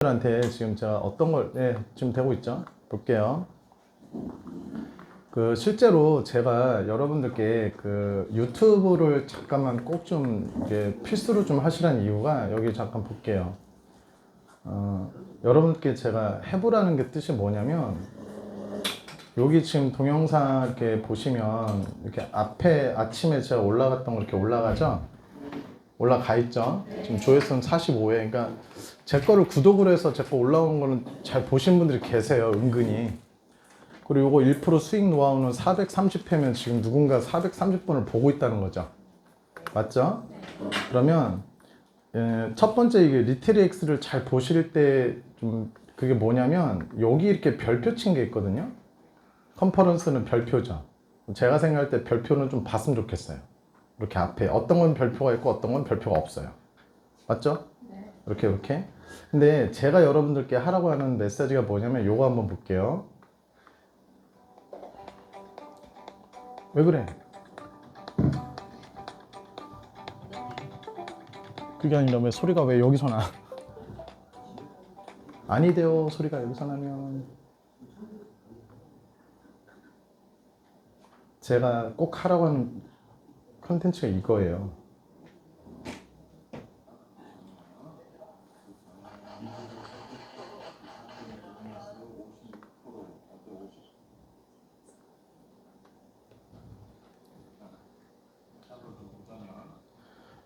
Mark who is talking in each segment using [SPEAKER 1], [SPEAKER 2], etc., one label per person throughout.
[SPEAKER 1] 한테 지금 제가 어떤 걸 지금 되고 있죠? 볼게요. 실제로 제가 여러분들께 유튜브를 잠깐만 꼭 좀 필수로 좀 하시라는 이유가 여기 잠깐 볼게요. 여러분께 제가 해보라는 게 뜻이 뭐냐면 여기 지금 동영상 이렇게 보시면 이렇게 앞에 아침에 제가 올라갔던 거 이렇게 올라가죠? 올라가 있죠? 지금 조회수는 45회. 그러니까 제 거를 구독을 해서 제 거 올라온 거는 잘 보신 분들이 계세요, 은근히. 그리고 이거 1% 수익 노하우는 430회면 지금 누군가 430번을 보고 있다는 거죠. 맞죠? 그러면 첫 번째 이게 리트리엑스를 잘 보실 때 좀 그게 뭐냐면 여기 이렇게 별표 친 게 있거든요. 컨퍼런스는 별표죠. 제가 생각할 때 별표는 좀 봤으면 좋겠어요. 이렇게 앞에 어떤 건 별표가 있고 어떤 건 별표가 없어요. 맞죠? 네. 이렇게. 근데 제가 여러분들께 하라고 하는 메시지가 뭐냐면 요거 한번 볼게요. 왜 그래? 그게 아니라 왜 소리가 왜 여기서 나? 아니대요. 소리가 여기서 나면. 제가 꼭 하라고 하는 컨텐츠가 이거예요.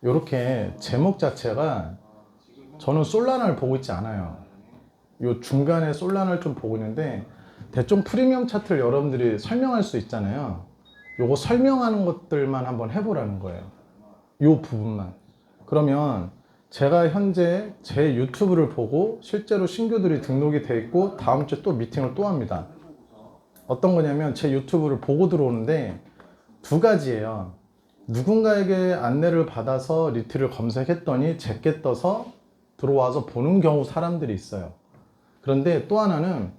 [SPEAKER 1] 이렇게 제목 자체가 저는 솔라나를 보고 있지 않아요. 요 중간에 솔라나를 좀 보고 있는데 대충 프리미엄 차트를 여러분들이 설명할 수 있잖아요. 요거 설명하는 것들만 한번 해보라는 거예요. 요 부분만. 그러면 제가 현재 제 유튜브를 보고 실제로 신규들이 등록이 돼 있고 다음 주에 또 미팅을 또 합니다. 어떤 거냐면 제 유튜브를 보고 들어오는데 두 가지예요. 누군가에게 안내를 받아서 리트를 검색했더니 제게 떠서 들어와서 보는 경우 사람들이 있어요. 그런데 또 하나는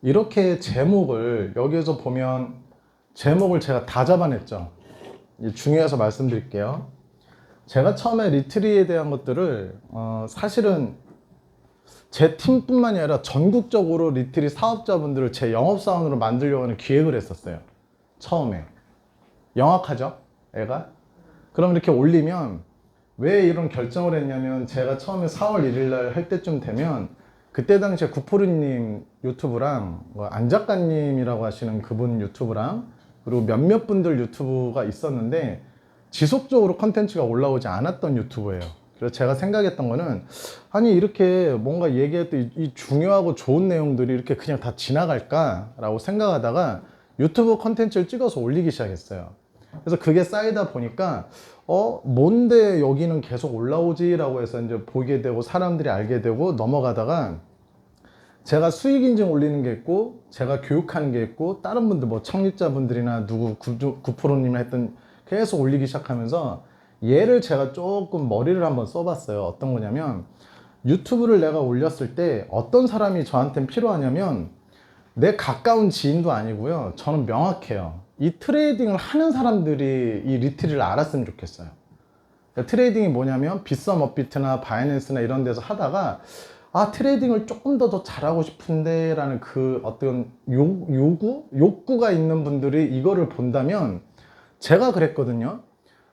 [SPEAKER 1] 이렇게 제목을 여기에서 보면 제목을 제가 다 잡아냈죠. 중요해서 말씀드릴게요. 제가 처음에 리트리에 대한 것들을 사실은 제 팀뿐만이 아니라 전국적으로 리트리 사업자분들을 제 영업사원으로 만들려고 하는 기획을 했었어요. 처음에. 영악하죠? 애가? 그럼 이렇게 올리면 왜 이런 결정을 했냐면 제가 처음에 4월 1일 날 할 때쯤 되면 그때 당시에 구포르님 유튜브랑 안 작가님이라고 하시는 그분 유튜브랑 그리고 몇몇 분들 유튜브가 있었는데 지속적으로 컨텐츠가 올라오지 않았던 유튜브예요. 그래서 제가 생각했던 거는 아니 이렇게 뭔가 얘기했던 이 중요하고 좋은 내용들이 이렇게 그냥 다 지나갈까? 라고 생각하다가 유튜브 컨텐츠를 찍어서 올리기 시작했어요. 그래서 그게 쌓이다 보니까 뭔데 여기는 계속 올라오지? 라고 해서 이제 보게 되고 사람들이 알게 되고 넘어가다가 제가 수익 인증 올리는 게 있고 제가 교육하는 게 있고 다른 분들 뭐 창립자분들이나 누구 구프로님 했던 계속 올리기 시작하면서 얘를 제가 조금 머리를 한번 써봤어요. 어떤 거냐면 유튜브를 내가 올렸을 때 어떤 사람이 저한테 필요하냐면 내 가까운 지인도 아니고요. 저는 명확해요. 이 트레이딩을 하는 사람들이 이 리트리를 알았으면 좋겠어요. 그러니까 트레이딩이 뭐냐면 빗썸 업비트나 바이낸스나 이런 데서 하다가 트레이딩을 조금 더 잘하고 싶은데 라는 그 어떤 욕구가 있는 분들이 이거를 본다면 제가 그랬거든요.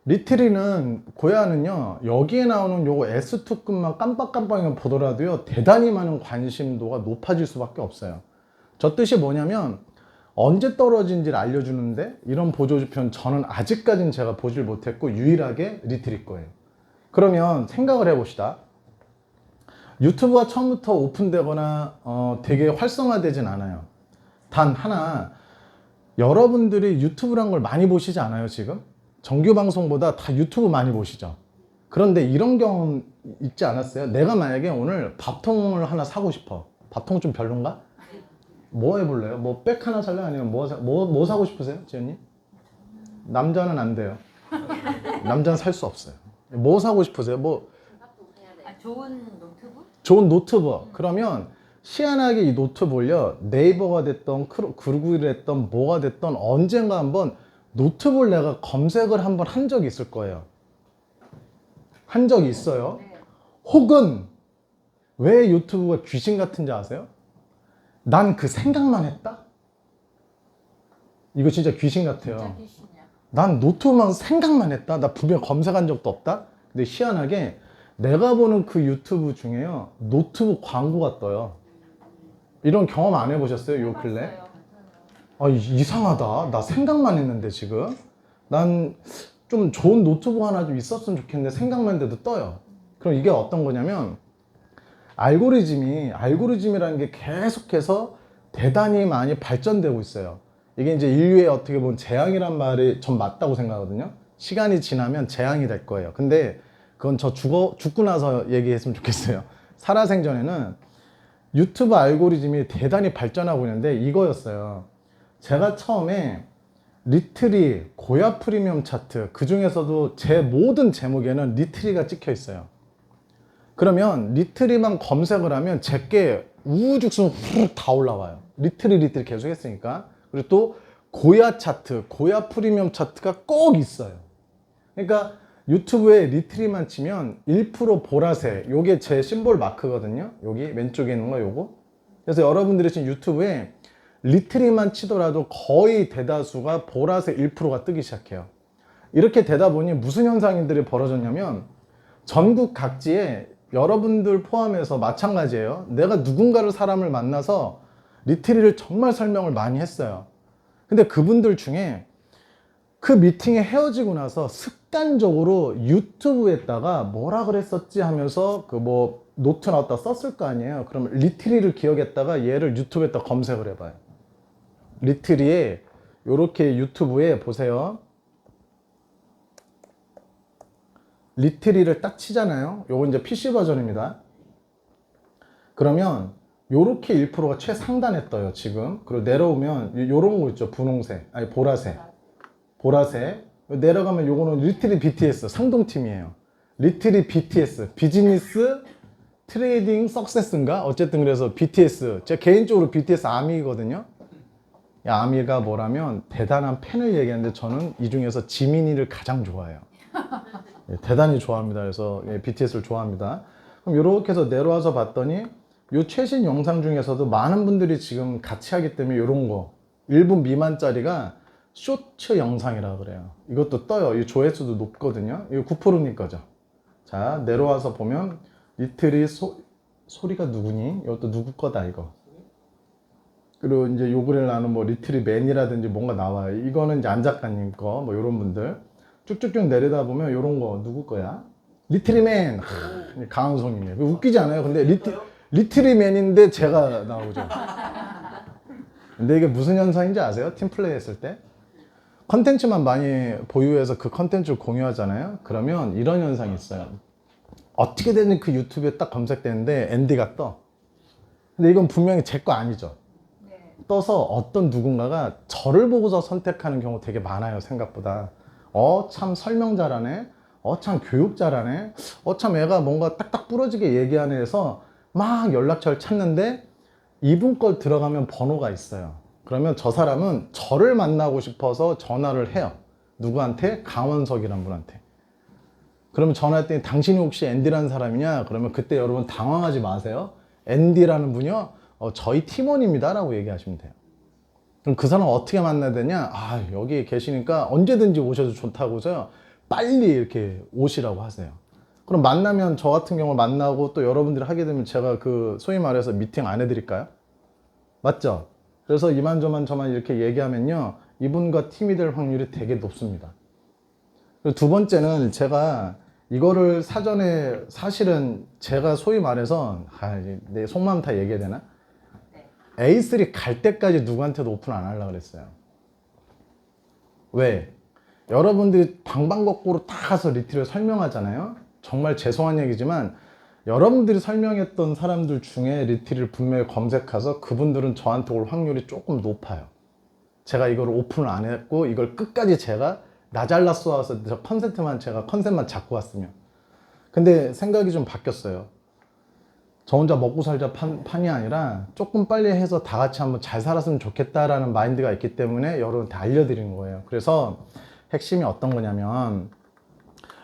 [SPEAKER 1] 리트리는 고야는요 여기에 나오는 요거 S2급만 깜빡깜빡이만 보더라도요 대단히 많은 관심도가 높아질 수밖에 없어요. 저 뜻이 뭐냐면 언제 떨어진지를 알려주는데 이런 보조지표는 저는 아직까지는 제가 보질 못했고 유일하게 리트리 거예요. 그러면 생각을 해봅시다. 유튜브가 처음부터 오픈되거나 되게 활성화되진 않아요. 단 하나, 여러분들이 유튜브란 걸 많이 보시지 않아요 지금? 정규 방송보다 다 유튜브 많이 보시죠? 그런데 이런 경험 있지 않았어요? 내가 만약에 오늘 밥통을 하나 사고 싶어. 밥통 좀 별론가? 뭐 해볼래요? 뭐 백 하나 살래? 아니면 뭐 사고 싶으세요? 지연님? 남자는 안 돼요. 남자는 살 수 없어요. 뭐 사고 싶으세요?
[SPEAKER 2] 좋은 노트북?
[SPEAKER 1] 좋은 노트북. 그러면 희한하게 이 노트북을요 네이버가 됐던 구글이 됐던 뭐가 됐던 언젠가 한번 노트북을 내가 검색을 한번 한 적이 있을 거예요. 한 적이 있어요. 혹은 왜 유튜브가 귀신 같은지 아세요? 난 그 생각만 했다? 이거 진짜 귀신 같아요.
[SPEAKER 2] 진짜 귀신이야.
[SPEAKER 1] 난 노트북만 생각만 했다. 나 분명 검색한 적도 없다. 근데 희한하게 내가 보는 그 유튜브 중에요, 노트북 광고가 떠요. 이런 경험 안 해보셨어요? 요 근래?
[SPEAKER 2] 해봤어요.
[SPEAKER 1] 아, 이상하다. 나 생각만 했는데 지금 난 좀 좋은 노트북 하나 좀 있었으면 좋겠는데 생각만 했는데도 떠요. 그럼 이게 어떤 거냐면 알고리즘이라는 게 계속해서 대단히 많이 발전되고 있어요. 이게 이제 인류의 어떻게 보면 재앙이란 말이 전 맞다고 생각하거든요. 시간이 지나면 재앙이 될 거예요. 근데 그건 저 죽고 나서 얘기했으면 좋겠어요. 살아생전에는 유튜브 알고리즘이 대단히 발전하고 있는데 이거였어요. 제가 처음에 리트리, 고야 프리미엄 차트, 그 중에서도 제 모든 제목에는 리트리가 찍혀 있어요. 그러면 리트리만 검색을 하면 제게 우후죽순 후룩 다 올라와요. 리트리 계속 했으니까. 그리고 또 고야 차트, 고야 프리미엄 차트가 꼭 있어요. 그러니까 유튜브에 리트리만 치면 1% 보라색, 요게 제 심볼 마크거든요. 여기 왼쪽에 있는 거 요거. 그래서 여러분들이 지금 유튜브에 리트리만 치더라도 거의 대다수가 보라색 1%가 뜨기 시작해요. 이렇게 되다 보니 무슨 현상들이 벌어졌냐면 전국 각지에 여러분들 포함해서 마찬가지예요. 내가 누군가를 사람을 만나서 리트리를 정말 설명을 많이 했어요. 근데 그분들 중에 그 미팅에 헤어지고 나서 습관적으로 유튜브에다가 뭐라 그랬었지 하면서 그 뭐 노트 나왔다 썼을 거 아니에요. 그러면 리트리를 기억했다가 얘를 유튜브에다 검색을 해봐요. 리트리에 요렇게 유튜브에 보세요. 리트리를 딱 치잖아요. 요거 이제 PC 버전입니다. 그러면 요렇게 1%가 최상단에 떠요, 지금. 그리고 내려오면 요런 거 있죠. 분홍색, 아니 보라색. 내려가면 요거는 리트리 BTS 상동팀이에요. 리트리 BTS 비즈니스 트레이딩 석세스인가? 어쨌든 그래서 BTS, 제가 개인적으로 BTS 아미거든요. 아미가 뭐라면 대단한 팬을 얘기하는데 저는 이 중에서 지민이를 가장 좋아해요. 대단히 좋아합니다. 그래서 BTS를 좋아합니다. 그럼 이렇게 해서 내려와서 봤더니 요 최신 영상 중에서도 많은 분들이 지금 같이 하기 때문에 이런 거 1분 미만짜리가 쇼츠 영상이라고 그래요. 이것도 떠요. 이 조회수도 높거든요. 이거 9%님 거죠. 자, 내려와서 보면 리트리 소리가 누구니? 이것도 누구 거다 이거. 그리고 이제 요구를 나는 뭐 리트리 맨이라든지 뭔가 나와요. 이거는 이제 안 작가님 거, 뭐 이런 분들. 쭉쭉쭉 내리다 보면 이런 거 누구 거야? 리트리맨. 강한송님이에요. 웃기지 않아요? 근데 리트리맨인데 제가 나오죠. 근데 이게 무슨 현상인지 아세요? 팀플레이 했을 때? 컨텐츠만 많이 보유해서 그 컨텐츠를 공유하잖아요? 그러면 이런 현상이 있어요. 어떻게 되는 그 유튜브에 딱 검색되는데 앤디가 떠. 근데 이건 분명히 제 거 아니죠. 떠서 어떤 누군가가 저를 보고서 선택하는 경우 되게 많아요, 생각보다. 참 설명 잘하네. 참 교육 잘하네. 참 애가 뭔가 딱딱 부러지게 얘기하네 해서 막 연락처를 찾는데 이분 걸 들어가면 번호가 있어요. 그러면 저 사람은 저를 만나고 싶어서 전화를 해요. 누구한테? 강원석이라는 분한테. 그러면 전화했더니 당신이 혹시 앤디라는 사람이냐? 그러면 그때 여러분 당황하지 마세요. 앤디라는 분이요? 저희 팀원입니다 라고 얘기하시면 돼요. 그럼 그 사람 어떻게 만나야 되냐? 여기 계시니까 언제든지 오셔도 좋다고서요. 빨리 이렇게 오시라고 하세요. 그럼 만나면 저 같은 경우 만나고 또 여러분들이 하게 되면 제가 그 소위 말해서 미팅 안 해드릴까요? 맞죠? 그래서 이만저만 저만 이렇게 얘기하면요. 이분과 팀이 될 확률이 되게 높습니다. 그리고 두 번째는 제가 이거를 사전에 사실은 제가 소위 말해서 내 속마음 다 얘기해야 되나? A3 갈 때까지 누구한테도 오픈 안 하려고 그랬어요. 왜? 여러분들이 방방곡곡으로 다 가서 리트를 설명하잖아요. 정말 죄송한 얘기지만 여러분들이 설명했던 사람들 중에 리트를 분명히 검색해서 그분들은 저한테 올 확률이 조금 높아요. 제가 이걸 오픈을 안 했고 이걸 끝까지 제가 나 잘라 쏘아서 저 컨셉만 잡고 왔으면. 근데 생각이 좀 바뀌었어요. 저 혼자 먹고 살자 판이 아니라 조금 빨리 해서 다 같이 한번 잘 살았으면 좋겠다라는 마인드가 있기 때문에 여러분한테 알려드리는 거예요. 그래서 핵심이 어떤 거냐면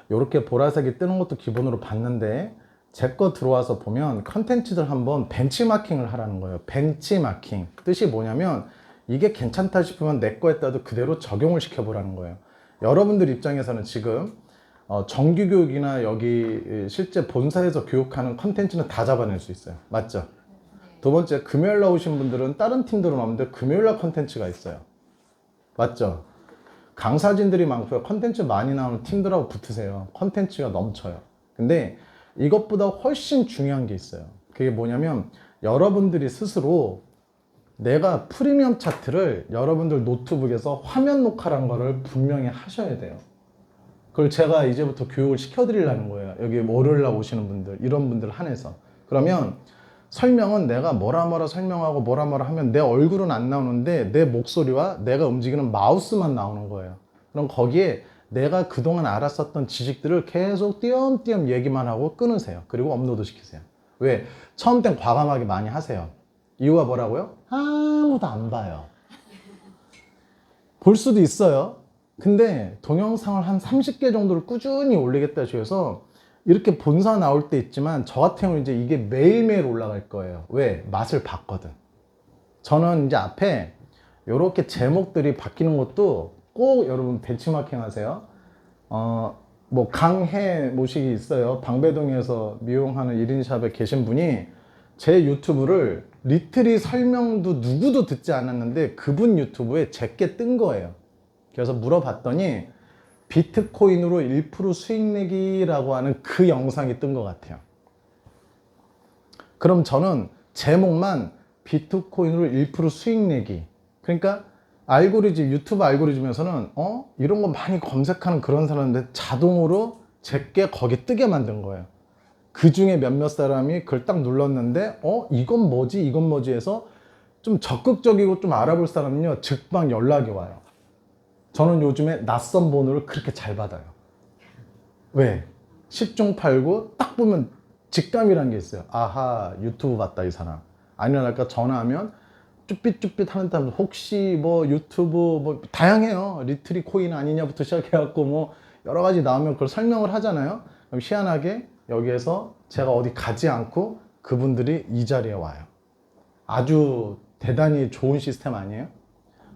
[SPEAKER 1] 이렇게 보라색이 뜨는 것도 기본으로 봤는데 제 거 들어와서 보면 컨텐츠들 한번 벤치마킹을 하라는 거예요. 벤치마킹. 뜻이 뭐냐면 이게 괜찮다 싶으면 내 거에다도 그대로 적용을 시켜보라는 거예요. 여러분들 입장에서는 지금 정규 교육이나 여기 실제 본사에서 교육하는 컨텐츠는 다 잡아낼 수 있어요. 맞죠? 두 번째, 금요일 날 오신 분들은 다른 팀들은 없는데 금요일 날 컨텐츠가 있어요. 맞죠? 강사진들이 많고요. 컨텐츠 많이 나오는 팀들하고 붙으세요. 컨텐츠가 넘쳐요. 근데 이것보다 훨씬 중요한 게 있어요. 그게 뭐냐면 여러분들이 스스로 내가 프리미엄 차트를 여러분들 노트북에서 화면 녹화라는 거를 분명히 하셔야 돼요. 그걸 제가 이제부터 교육을 시켜드리려는 거예요. 여기 월요일 날 오시는 분들, 이런 분들 한해서. 그러면 설명은 내가 뭐라 설명하고 뭐라 하면 내 얼굴은 안 나오는데 내 목소리와 내가 움직이는 마우스만 나오는 거예요. 그럼 거기에 내가 그동안 알았었던 지식들을 계속 띄엄띄엄 얘기만 하고 끊으세요. 그리고 업로드 시키세요. 왜? 처음 땐 과감하게 많이 하세요. 이유가 뭐라고요? 아무도 안 봐요. 볼 수도 있어요. 근데 동영상을 한 30개 정도를 꾸준히 올리겠다 해서 이렇게 본사 나올 때 있지만 저 같은 경우는 이제 이게 매일매일 올라갈 거예요. 왜? 맛을 봤거든. 저는 이제 앞에 이렇게 제목들이 바뀌는 것도 꼭 여러분 벤치마킹 하세요. 뭐 강해 모식이 있어요. 방배동에서 미용하는 1인샵에 계신 분이 제 유튜브를 리트리 설명도 누구도 듣지 않았는데 그분 유튜브에 제게 뜬 거예요. 그래서 물어봤더니 비트코인으로 1% 수익 내기라고 하는 그 영상이 뜬 것 같아요. 그럼 저는 제목만 비트코인으로 1% 수익 내기. 그러니까 알고리즘, 유튜브 알고리즘에서는 이런 거 많이 검색하는 그런 사람인데 자동으로 제게 거기 뜨게 만든 거예요. 그 중에 몇몇 사람이 그걸 딱 눌렀는데 이건 뭐지? 이건 뭐지? 해서 좀 적극적이고 좀 알아볼 사람은요 즉방 연락이 와요. 저는 요즘에 낯선 번호를 그렇게 잘 받아요. 왜? 10중 8구 딱 보면 직감이라는 게 있어요. 아하, 유튜브 봤다 이 사람. 아니면 아까 전화하면 쭈삣쭈삣 하는 사람 혹시 뭐 유튜브 뭐 다양해요. 리트리 코인 아니냐부터 시작해갖고 뭐 여러 가지 나오면 그걸 설명을 하잖아요. 그럼 희한하게 여기에서 제가 어디 가지 않고 그분들이 이 자리에 와요. 아주 대단히 좋은 시스템 아니에요?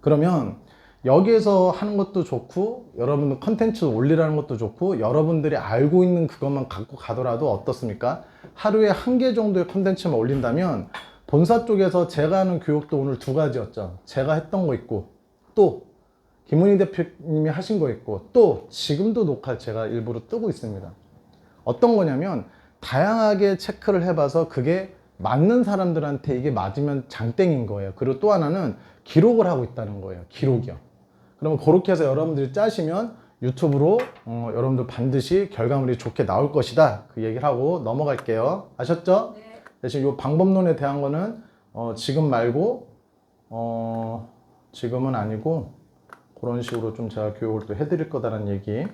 [SPEAKER 1] 그러면 여기에서 하는 것도 좋고 여러분들 컨텐츠 올리라는 것도 좋고 여러분들이 알고 있는 그것만 갖고 가더라도 어떻습니까? 하루에 1개 정도의 컨텐츠만 올린다면 본사 쪽에서 제가 하는 교육도 오늘 2가지였죠. 제가 했던 거 있고 또 김은희 대표님이 하신 거 있고 또 지금도 녹화 제가 일부러 뜨고 있습니다. 어떤 거냐면 다양하게 체크를 해봐서 그게 맞는 사람들한테 이게 맞으면 장땡인 거예요. 그리고 또 하나는 기록을 하고 있다는 거예요. 기록이요. 그러면 그렇게 해서 여러분들이 짜시면 유튜브로 여러분들 반드시 결과물이 좋게 나올 것이다. 그 얘기를 하고 넘어갈게요. 아셨죠? 네. 대신 이 방법론에 대한 거는 지금 말고 지금은 아니고 그런 식으로 좀 제가 교육을 또 해드릴 거다라는 얘기.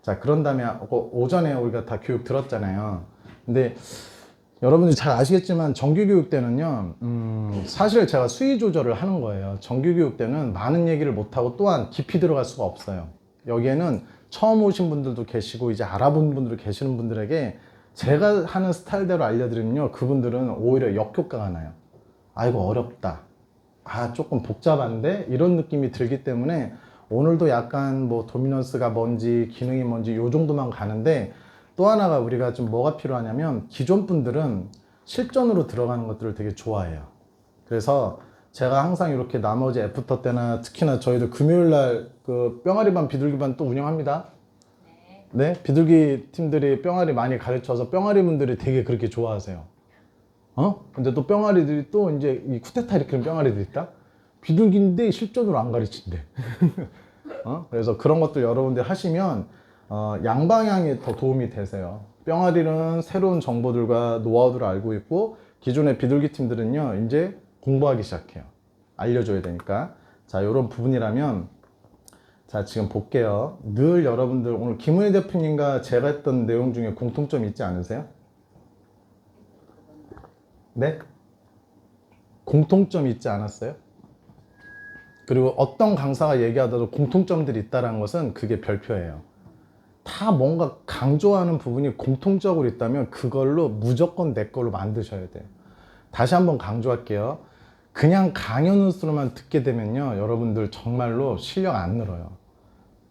[SPEAKER 1] 자, 그런 다음에 오전에 우리가 다 교육 들었잖아요. 근데 여러분들이 잘 아시겠지만 정규교육 때는요 사실 제가 수위 조절을 하는 거예요. 정규교육 때는 많은 얘기를 못하고 또한 깊이 들어갈 수가 없어요. 여기에는 처음 오신 분들도 계시고 이제 알아본 분들 계시는 분들에게 제가 하는 스타일대로 알려드리면요 그분들은 오히려 역효과가 나요. 아이고 어렵다, 아 조금 복잡한데 이런 느낌이 들기 때문에 오늘도 약간 뭐 도미넌스가 뭔지 기능이 뭔지 요 정도만 가는데 또 하나가 우리가 좀 뭐가 필요하냐면 기존 분들은 실전으로 들어가는 것들을 되게 좋아해요. 그래서 제가 항상 이렇게 나머지 애프터 때나 특히나 저희들 금요일날 그 뿅아리반 비둘기반 또 운영합니다. 네, 비둘기 팀들이 뿅아리 많이 가르쳐서 뿅아리 분들이 되게 그렇게 좋아하세요. 근데 또 뿅아리들이 또 이제 이 쿠데타 일으키는 뿅아리들 있다? 비둘기인데 실전으로 안 가르친대. 그래서 그런 것들 여러분들 하시면 양방향이 더 도움이 되세요. 뿅아리는 새로운 정보들과 노하우들을 알고 있고 기존의 비둘기 팀들은요 이제 공부하기 시작해요. 알려줘야 되니까. 자, 이런 부분이라면 자, 지금 볼게요. 늘 여러분들 오늘 김은희 대표님과 제가 했던 내용 중에 공통점이 있지 않으세요? 네? 공통점이 있지 않았어요? 그리고 어떤 강사가 얘기하더라도 공통점들이 있다는 것은 그게 별표예요. 다 뭔가 강조하는 부분이 공통적으로 있다면 그걸로 무조건 내 걸로 만드셔야 돼요. 다시 한번 강조할게요. 그냥 강연으로만 듣게 되면요, 여러분들 정말로 실력 안 늘어요.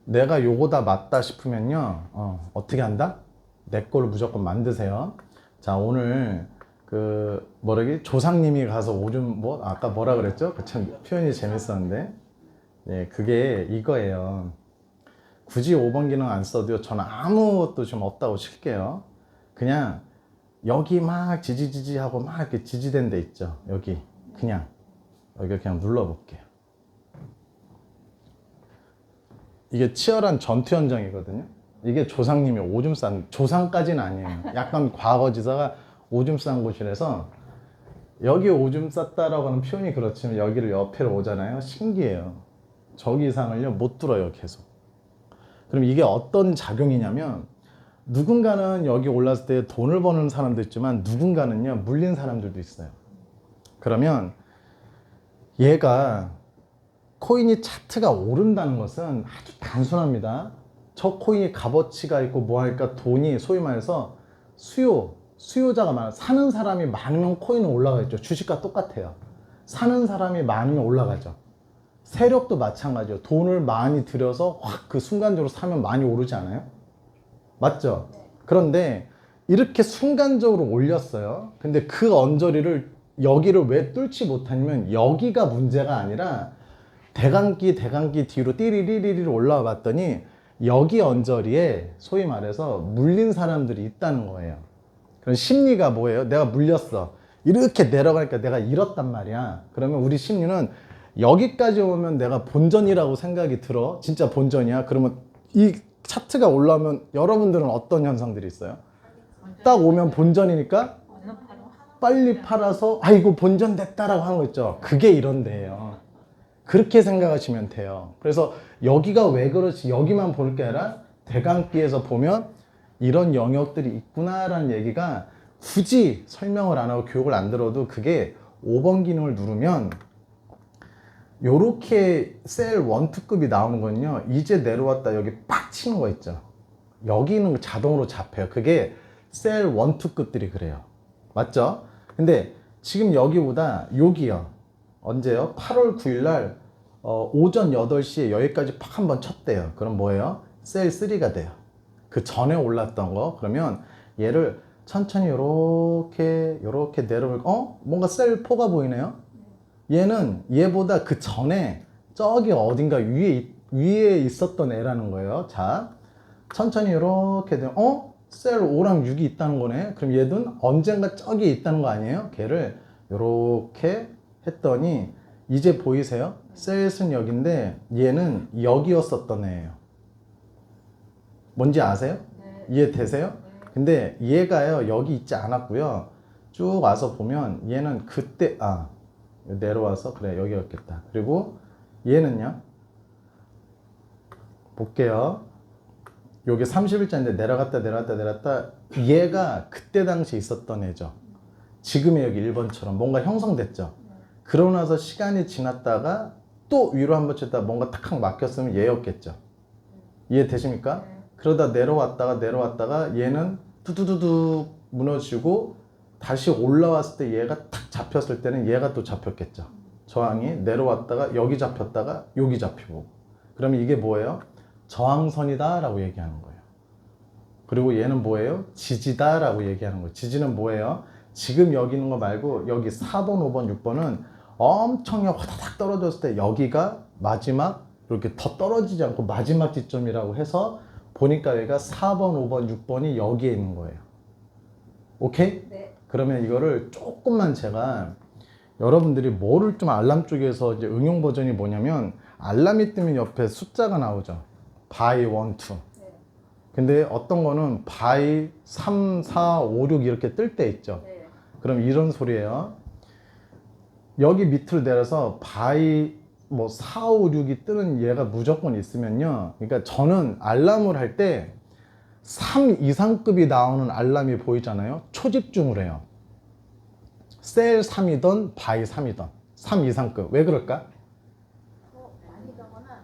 [SPEAKER 1] 내가 요거다 맞다 싶으면요, 어떻게 한다? 내 걸로 무조건 만드세요. 자, 오늘 조상님이 가서 오줌 아까 뭐라 그랬죠? 그 참 표현이 재밌었는데, 예, 그게 이거예요. 굳이 5번 기능 안 써도요, 저는 아무것도 좀 없다고 칠게요. 그냥 여기 막 지지지지 하고 막 이렇게 지지된 데 있죠. 여기 그냥 눌러 볼게요. 이게 치열한 전투 현장이거든요. 이게 조상님이 오줌 싼, 조상까지는 아니에요. 약간 과거지사가 오줌 싼 곳이라서, 여기 오줌 쌌다라고 하는 표현이 그렇지만 여기를 옆에로 오잖아요. 신기해요. 저기 이상을요 못 들어요, 계속. 그럼 이게 어떤 작용이냐면, 누군가는 여기 올랐을 때 돈을 버는 사람도 있지만 누군가는요 물린 사람들도 있어요. 그러면 얘가 코인이 차트가 오른다는 것은 아주 단순합니다. 저 코인이 값어치가 있고 뭐하니까 돈이 소위 말해서 수요자가 많아, 사는 사람이 많으면 코인은 올라가겠죠. 주식과 똑같아요. 사는 사람이 많으면 올라가죠. 세력도 마찬가지예요. 돈을 많이 들여서 확 그 순간적으로 사면 많이 오르지 않아요? 맞죠? 그런데 이렇게 순간적으로 올렸어요. 근데 그 언저리를, 여기를 왜 뚫지 못하냐면 여기가 문제가 아니라 대강기 뒤로 띠리리리리 올라와 봤더니 여기 언저리에 소위 말해서 물린 사람들이 있다는 거예요. 그럼 심리가 뭐예요? 내가 물렸어. 이렇게 내려가니까 내가 잃었단 말이야. 그러면 우리 심리는 여기까지 오면 내가 본전이라고 생각이 들어. 진짜 본전이야. 그러면 이 차트가 올라오면 여러분들은 어떤 현상들이 있어요? 딱 오면 본전이니까 빨리 팔아서 아이고 본전 됐다라고 하는 거 있죠. 그게 이런 데예요. 그렇게 생각하시면 돼요. 그래서 여기가 왜 그렇지, 여기만 볼 게 아니라 대강기에서 보면 이런 영역들이 있구나라는 얘기가, 굳이 설명을 안 하고 교육을 안 들어도 그게 5번 기능을 누르면 요렇게 셀 1, 2급이 나오는 거는요, 이제 내려왔다 여기 팍 치는 거 있죠. 여기는 자동으로 잡혀요. 그게 셀 1, 2급들이 그래요. 맞죠? 근데 지금 여기보다 여기요, 언제요? 8월 9일 날 오전 8시에 여기까지 팍 한번 쳤대요. 그럼 뭐예요? 셀 3가 돼요. 그 전에 올랐던 거. 그러면 얘를 천천히 요렇게 내려올, 뭔가 셀 4가 보이네요? 얘는 얘보다 그 전에 저기 어딘가 위에 있었던 애라는 거예요. 자, 천천히 이렇게 되면 셀 5랑 6이 있다는 거네. 그럼 얘는 언젠가 저기 있다는 거 아니에요? 걔를 이렇게 했더니 이제 보이세요? 셀은 여기인데 얘는 여기였었던 애예요. 뭔지 아세요?
[SPEAKER 2] 네.
[SPEAKER 1] 이해되세요?
[SPEAKER 2] 네.
[SPEAKER 1] 근데 얘가요 여기 있지 않았고요. 쭉 와서 보면 얘는 그때 내려와서 그래 여기였겠다. 그리고 얘는요, 볼게요. 요게 30일자인데 내려갔다 얘가 그때 당시 있었던 애죠. 지금의 여기 1번처럼 뭔가 형성됐죠. 그러고 나서 시간이 지났다가 또 위로 한번 쳤다가 뭔가 탁 막혔으면 얘였겠죠. 이해되십니까? 그러다 내려왔다가 얘는 뚜두두두 무너지고 다시 올라왔을 때 얘가 탁 잡혔을 때는 얘가 또 잡혔겠죠. 저항이 내려왔다가 여기 잡혔다가 여기 잡히고. 그러면 이게 뭐예요? 저항선이다 라고 얘기하는 거예요. 그리고 얘는 뭐예요? 지지다 라고 얘기하는 거예요. 지지는 뭐예요? 지금 여기 있는 거 말고 여기 4번, 5번, 6번은 엄청 화다닥 떨어졌을 때 여기가 마지막, 이렇게 더 떨어지지 않고 마지막 지점이라고 해서 보니까 얘가 4번, 5번, 6번이 여기에 있는 거예요. 오케이?
[SPEAKER 2] 네.
[SPEAKER 1] 그러면 이거를 조금만 제가, 여러분들이 뭐를 좀 알람 쪽에서 이제 응용 버전이 뭐냐면, 알람이 뜨면 옆에 숫자가 나오죠. by 1, 2.
[SPEAKER 2] 네.
[SPEAKER 1] 근데 어떤 거는 by 3, 4, 5, 6 이렇게 뜰 때 있죠.
[SPEAKER 2] 네.
[SPEAKER 1] 그럼 이런 소리예요. 여기 밑으로 내려서 by 4, 5, 6이 뜨는 얘가 무조건 있으면요. 그러니까 저는 알람을 할 때 3 이상급이 나오는 알람이 보이잖아요. 초집중을 해요. 셀 3이든 바이 3이든 3 이상급. 왜 그럴까?
[SPEAKER 2] 많이 가거나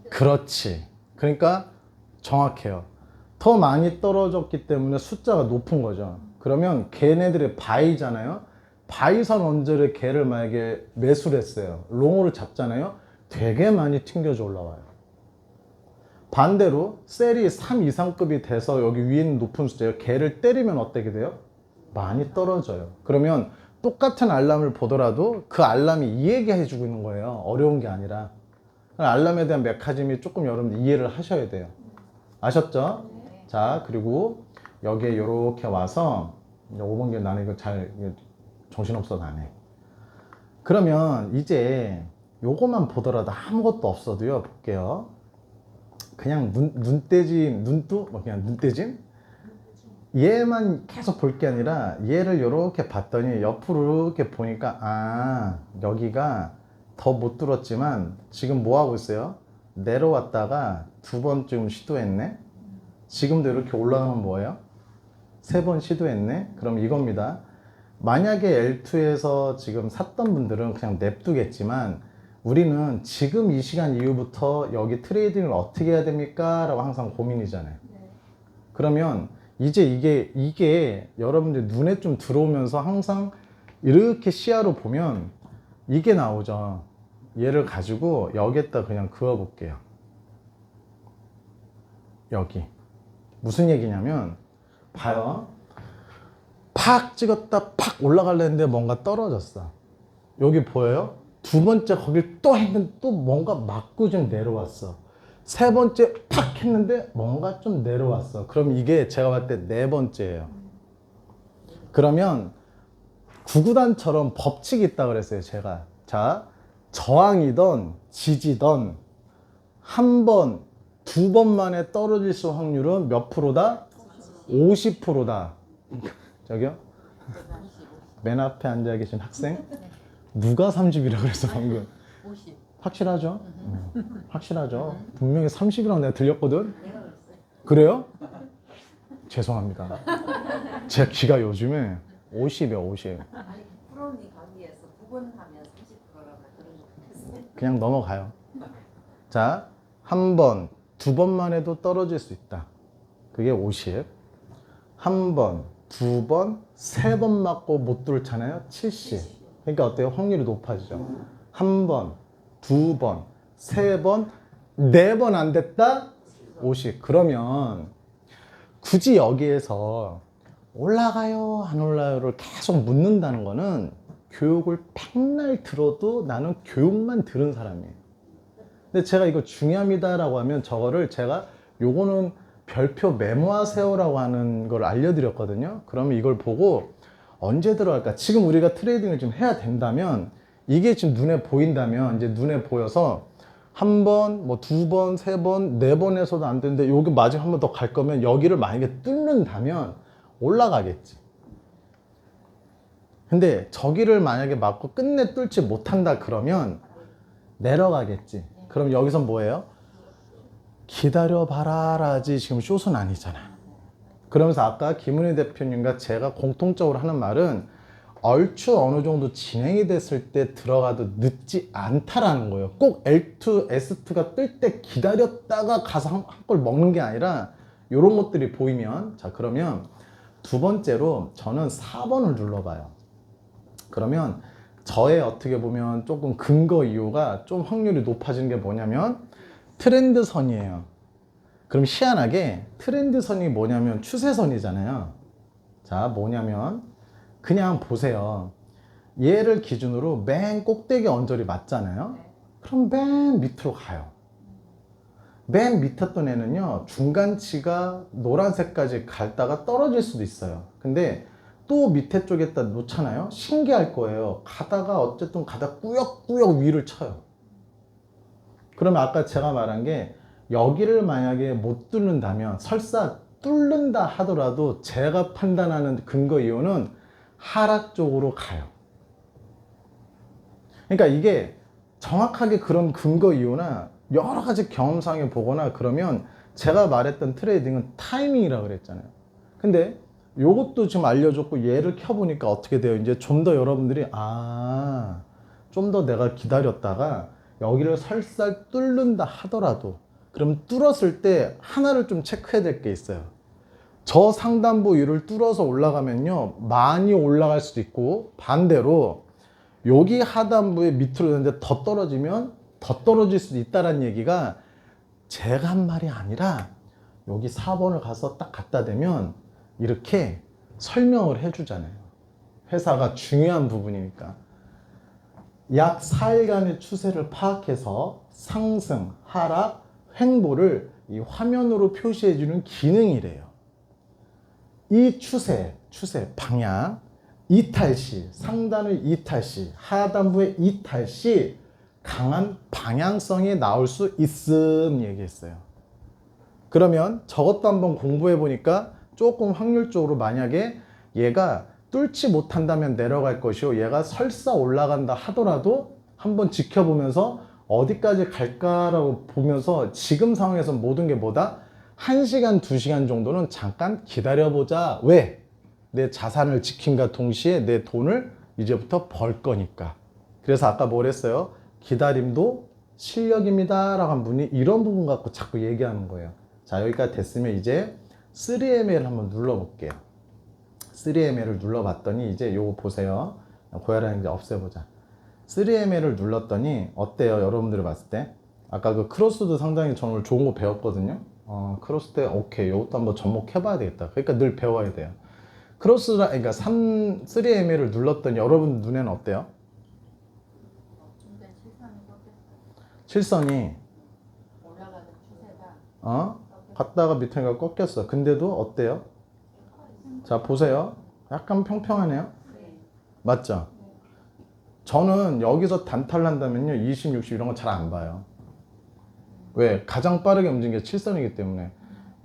[SPEAKER 1] 그렇지. 그러니까 정확해요. 더 많이 떨어졌기 때문에 숫자가 높은 거죠. 그러면 걔네들의 바이잖아요. 바이선 언저리에 걔를 만약에 매수를 했어요. 롱으로 잡잖아요. 되게 많이 튕겨져 올라와요. 반대로 셀이 3 이상급이 돼서 여기 위에 있는 높은 숫자예요. 걔를 때리면 어떻게 돼요? 많이 떨어져요. 그러면 똑같은 알람을 보더라도 그 알람이 이 얘기 해주고 있는 거예요. 어려운 게 아니라. 알람에 대한 메커니즘이 조금 여러분들 이해를 하셔야 돼요. 아셨죠? 자, 그리고 여기에 이렇게 와서 5번 게 나는 이거 잘 정신없어 나네. 그러면 이제 요것만 보더라도 아무것도 없어도요. 볼게요. 그냥 눈대짐, 그냥 눈대짐? 얘만 계속 볼 게 아니라 얘를 이렇게 봤더니 옆으로 이렇게 보니까 아, 여기가 더 못 뚫었지만 지금 뭐 하고 있어요? 내려왔다가 2번쯤 시도했네. 지금도 이렇게 올라가면 뭐예요? 3번 시도했네. 그럼 이겁니다. 만약에 L2에서 지금 샀던 분들은 그냥 냅두겠지만 우리는 지금 이 시간 이후부터 여기 트레이딩을 어떻게 해야 됩니까? 라고 항상 고민이잖아요. 그러면 이제 이게 여러분들 눈에 좀 들어오면서 항상 이렇게 시야로 보면 이게 나오죠. 얘를 가지고 여기에다 그냥 그어 볼게요. 여기. 무슨 얘기냐면 봐요. 팍 찍었다 팍 올라가려는데 뭔가 떨어졌어. 여기 보여요? 두 번째 거길 또 했는데 또 뭔가 맞고 좀 내려왔어. 세 번째 팍 했는데 뭔가 좀 내려왔어. 그럼 이게 제가 봤을 때 네 번째예요. 그러면 구구단처럼 법칙이 있다고 그랬어요, 제가. 자, 저항이던 지지던 한 번, 두 번 만에 떨어질 수 확률은 몇 프로다? 50%다. 저기요? 맨 앞에 앉아 계신 학생? 누가 30이라고 그랬어, 방금?
[SPEAKER 2] 50.
[SPEAKER 1] 확실하죠? 확실하죠? 분명히 30이라고 내가 들렸거든? 그래요? 죄송합니다. 제 귀가 요즘에 50이야, 50.
[SPEAKER 2] 아니, 프로니 강의에서 9번 하면 30%라고 그런 거 같았어요.
[SPEAKER 1] 그냥 넘어가요. 자, 한 번, 두 번만 해도 떨어질 수 있다. 그게 50. 한 번, 두 번, 세 번 맞고 못 뚫잖아요? 70. 그러니까 어때요? 확률이 높아지죠. 한 번, 두 번, 세 번, 네 번 안 됐다? 50. 그러면 굳이 여기에서 올라가요, 안 올라요를 계속 묻는다는 거는 교육을 백날 들어도 나는 교육만 들은 사람이에요. 근데 제가 이거 중요합니다라고 하면 저거를 제가 요거는 별표 메모하세요라고 하는 걸 알려드렸거든요. 그러면 이걸 보고 언제 들어갈까? 지금 우리가 트레이딩을 좀 해야 된다면 이게 지금 눈에 보인다면 이제 눈에 보여서 한 번, 뭐 두 번, 세 번, 네 번에서도 안 되는데 여기 마지막 한 번 더 갈 거면 여기를 만약에 뚫는다면 올라가겠지. 근데 저기를 만약에 맞고 끝내 뚫지 못한다 그러면 내려가겠지. 그럼 여기서 뭐예요? 기다려봐라라지 지금 숏은 아니잖아. 그러면서 아까 김은희 대표님과 제가 공통적으로 하는 말은 얼추 어느 정도 진행이 됐을 때 들어가도 늦지 않다라는 거예요. 꼭 L2, S2가 뜰 때 기다렸다가 가서 한 걸 먹는 게 아니라 이런 것들이 보이면 자 그러면 두 번째로 저는 4번을 눌러봐요. 그러면 저의 어떻게 보면 조금 근거 이유가 좀 확률이 높아지는 게 뭐냐면 트렌드선이에요. 그럼 희한하게 트렌드선이 뭐냐면 추세선이잖아요. 자 뭐냐면 그냥 보세요. 얘를 기준으로 맨 꼭대기 언저리 맞잖아요. 그럼 맨 밑으로 가요. 맨 밑에 던 애는요 중간치가 노란색까지 갔다가 떨어질 수도 있어요. 근데 또 밑에 쪽에다 놓잖아요. 신기할 거예요. 가다가 어쨌든 가다 꾸역꾸역 위를 쳐요. 그러면 아까 제가 말한 게 여기를 만약에 못 뚫는다면 설사 뚫는다 하더라도 제가 판단하는 근거 이유는 하락 쪽으로 가요. 그러니까 이게 정확하게 그런 근거 이유나 여러 가지 경험상에 보거나 그러면 제가 말했던 트레이딩은 타이밍이라고 그랬잖아요. 근데 요것도 지금 알려줬고 얘를 켜보니까 어떻게 돼요? 이제 좀 더 여러분들이 좀 더 내가 기다렸다가 여기를 설사 뚫는다 하더라도 그럼 뚫었을 때 하나를 좀 체크해야 될 게 있어요. 저 상단부위를 뚫어서 올라가면요, 많이 올라갈 수도 있고, 반대로 여기 하단부에 밑으로 있는데 더 떨어지면 더 떨어질 수도 있다는 얘기가 제가 한 말이 아니라 여기 4번을 가서 딱 갖다 대면 이렇게 설명을 해주잖아요. 회사가 중요한 부분이니까. 약 4일간의 추세를 파악해서 상승, 하락, 횡보를 이 화면으로 표시해주는 기능이래요. 이 추세, 방향, 이탈시, 상단의 이탈시, 하단부의 이탈시 강한 방향성이 나올 수 있음 얘기했어요. 그러면 저것도 한번 공부해 보니까 조금 확률적으로 만약에 얘가 뚫지 못한다면 내려갈 것이요, 얘가 설사 올라간다 하더라도 한번 지켜보면서 어디까지 갈까라고 보면서 지금 상황에서 모든 게 뭐다? 1시간, 2시간 정도는 잠깐 기다려보자. 왜? 내 자산을 지킴과 동시에 내 돈을 이제부터 벌 거니까. 그래서 아까 뭘 했어요? 기다림도 실력입니다 라고 한 분이 이런 부분 갖고 자꾸 얘기하는 거예요. 자, 여기까지 됐으면 이제 3ML을 한번 눌러볼게요. 3ML을 눌러봤더니 이제 요거 보세요. 고야라는 이제 없애보자. 3ML을 눌렀더니 어때요? 여러분들이 봤을 때? 아까 그 크로스도 상당히 저는 오늘 좋은 거 배웠거든요. 크로스 때 오케이, 요것도 한번 접목해봐야 되겠다. 그러니까 늘 배워야 돼요. 크로스라, 그러니까 3ML을 눌렀더니 여러분 눈에는 어때요? 실선이
[SPEAKER 2] 올라가는 추세가
[SPEAKER 1] 갔다가 밑에가 꺾였어. 근데도 어때요? 자, 보세요. 약간 평평하네요. 맞죠? 저는 여기서 단타를 한다면요, 20, 60 이런 거 잘 안 봐요. 왜? 가장 빠르게 움직이는 게 7선이기 때문에.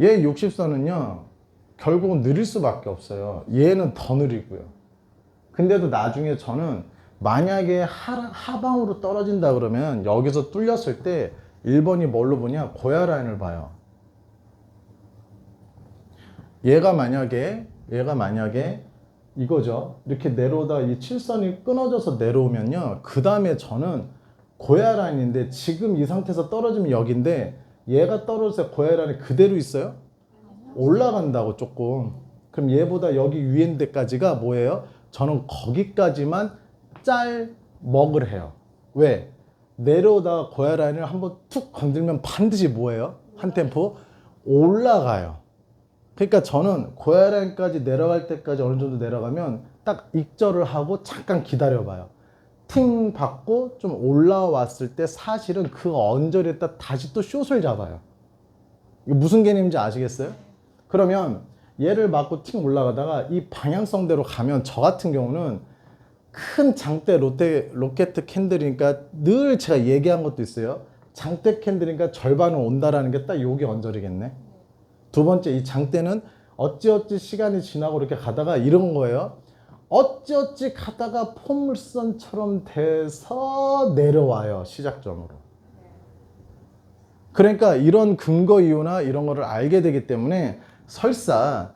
[SPEAKER 1] 얘 60선은요 결국은 느릴 수밖에 없어요. 얘는 더 느리고요. 근데도 나중에 저는 만약에 하방으로 떨어진다 그러면 여기서 뚫렸을 때 1번이 뭘로 보냐? 고야 라인을 봐요. 얘가 만약에 이거죠. 이렇게 내려오다가 이 7선이 끊어져서 내려오면요, 그 다음에 저는 고야 라인인데 지금 이 상태에서 떨어지면 여기인데 얘가 떨어져서 고야 라인이 그대로 있어요? 올라간다고 조금. 그럼 얘보다 여기 위인 데까지가 뭐예요? 저는 거기까지만 먹을 해요. 왜? 내려오다가 고야 라인을 한번 툭 건들면 반드시 뭐예요? 한 템포 올라가요. 그러니까 저는 고야 라인까지 내려갈 때까지 어느 정도 내려가면 딱 익절을 하고 잠깐 기다려봐요. 팅 받고 좀 올라왔을 때 사실은 그 언저리에다 다시 또 숏을 잡아요. 이거 무슨 개념인지 아시겠어요? 그러면 얘를 맞고 팅 올라가다가 이 방향성대로 가면 저 같은 경우는 큰 장대 로켓 캔들이니까 늘 제가 얘기한 것도 있어요. 장대 캔들이니까 절반은 온다라는 게 딱 여기 언저리겠네. 두 번째, 이 장대는 어찌어찌 시간이 지나고 이렇게 가다가 이런 거예요. 어찌어찌 가다가 포물선처럼 돼서 내려와요, 시작점으로. 그러니까 이런 근거 이유나 이런 거를 알게 되기 때문에 설사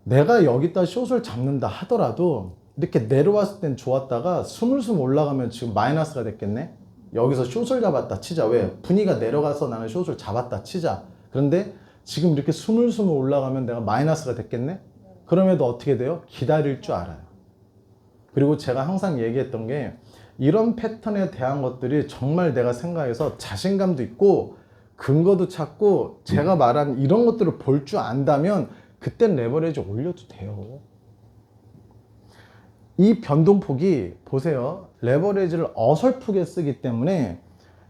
[SPEAKER 1] 내가 여기다 숏을 잡는다 하더라도 이렇게 내려왔을 땐 좋았다가 스물스물 올라가면 지금 마이너스가 됐겠네. 여기서 숏을 잡았다 치자. 왜? 분위기가 내려가서 나는 숏을 잡았다 치자. 그런데 지금 이렇게 스물스물 올라가면 내가 마이너스가 됐겠네. 그럼에도 어떻게 돼요? 기다릴 줄 알아요. 그리고 제가 항상 얘기했던 게 이런 패턴에 대한 것들이 정말 내가 생각해서 자신감도 있고 근거도 찾고 제가 말한 이런 것들을 볼 줄 안다면 그땐 레버리지 올려도 돼요. 이 변동폭이 보세요. 레버리지를 어설프게 쓰기 때문에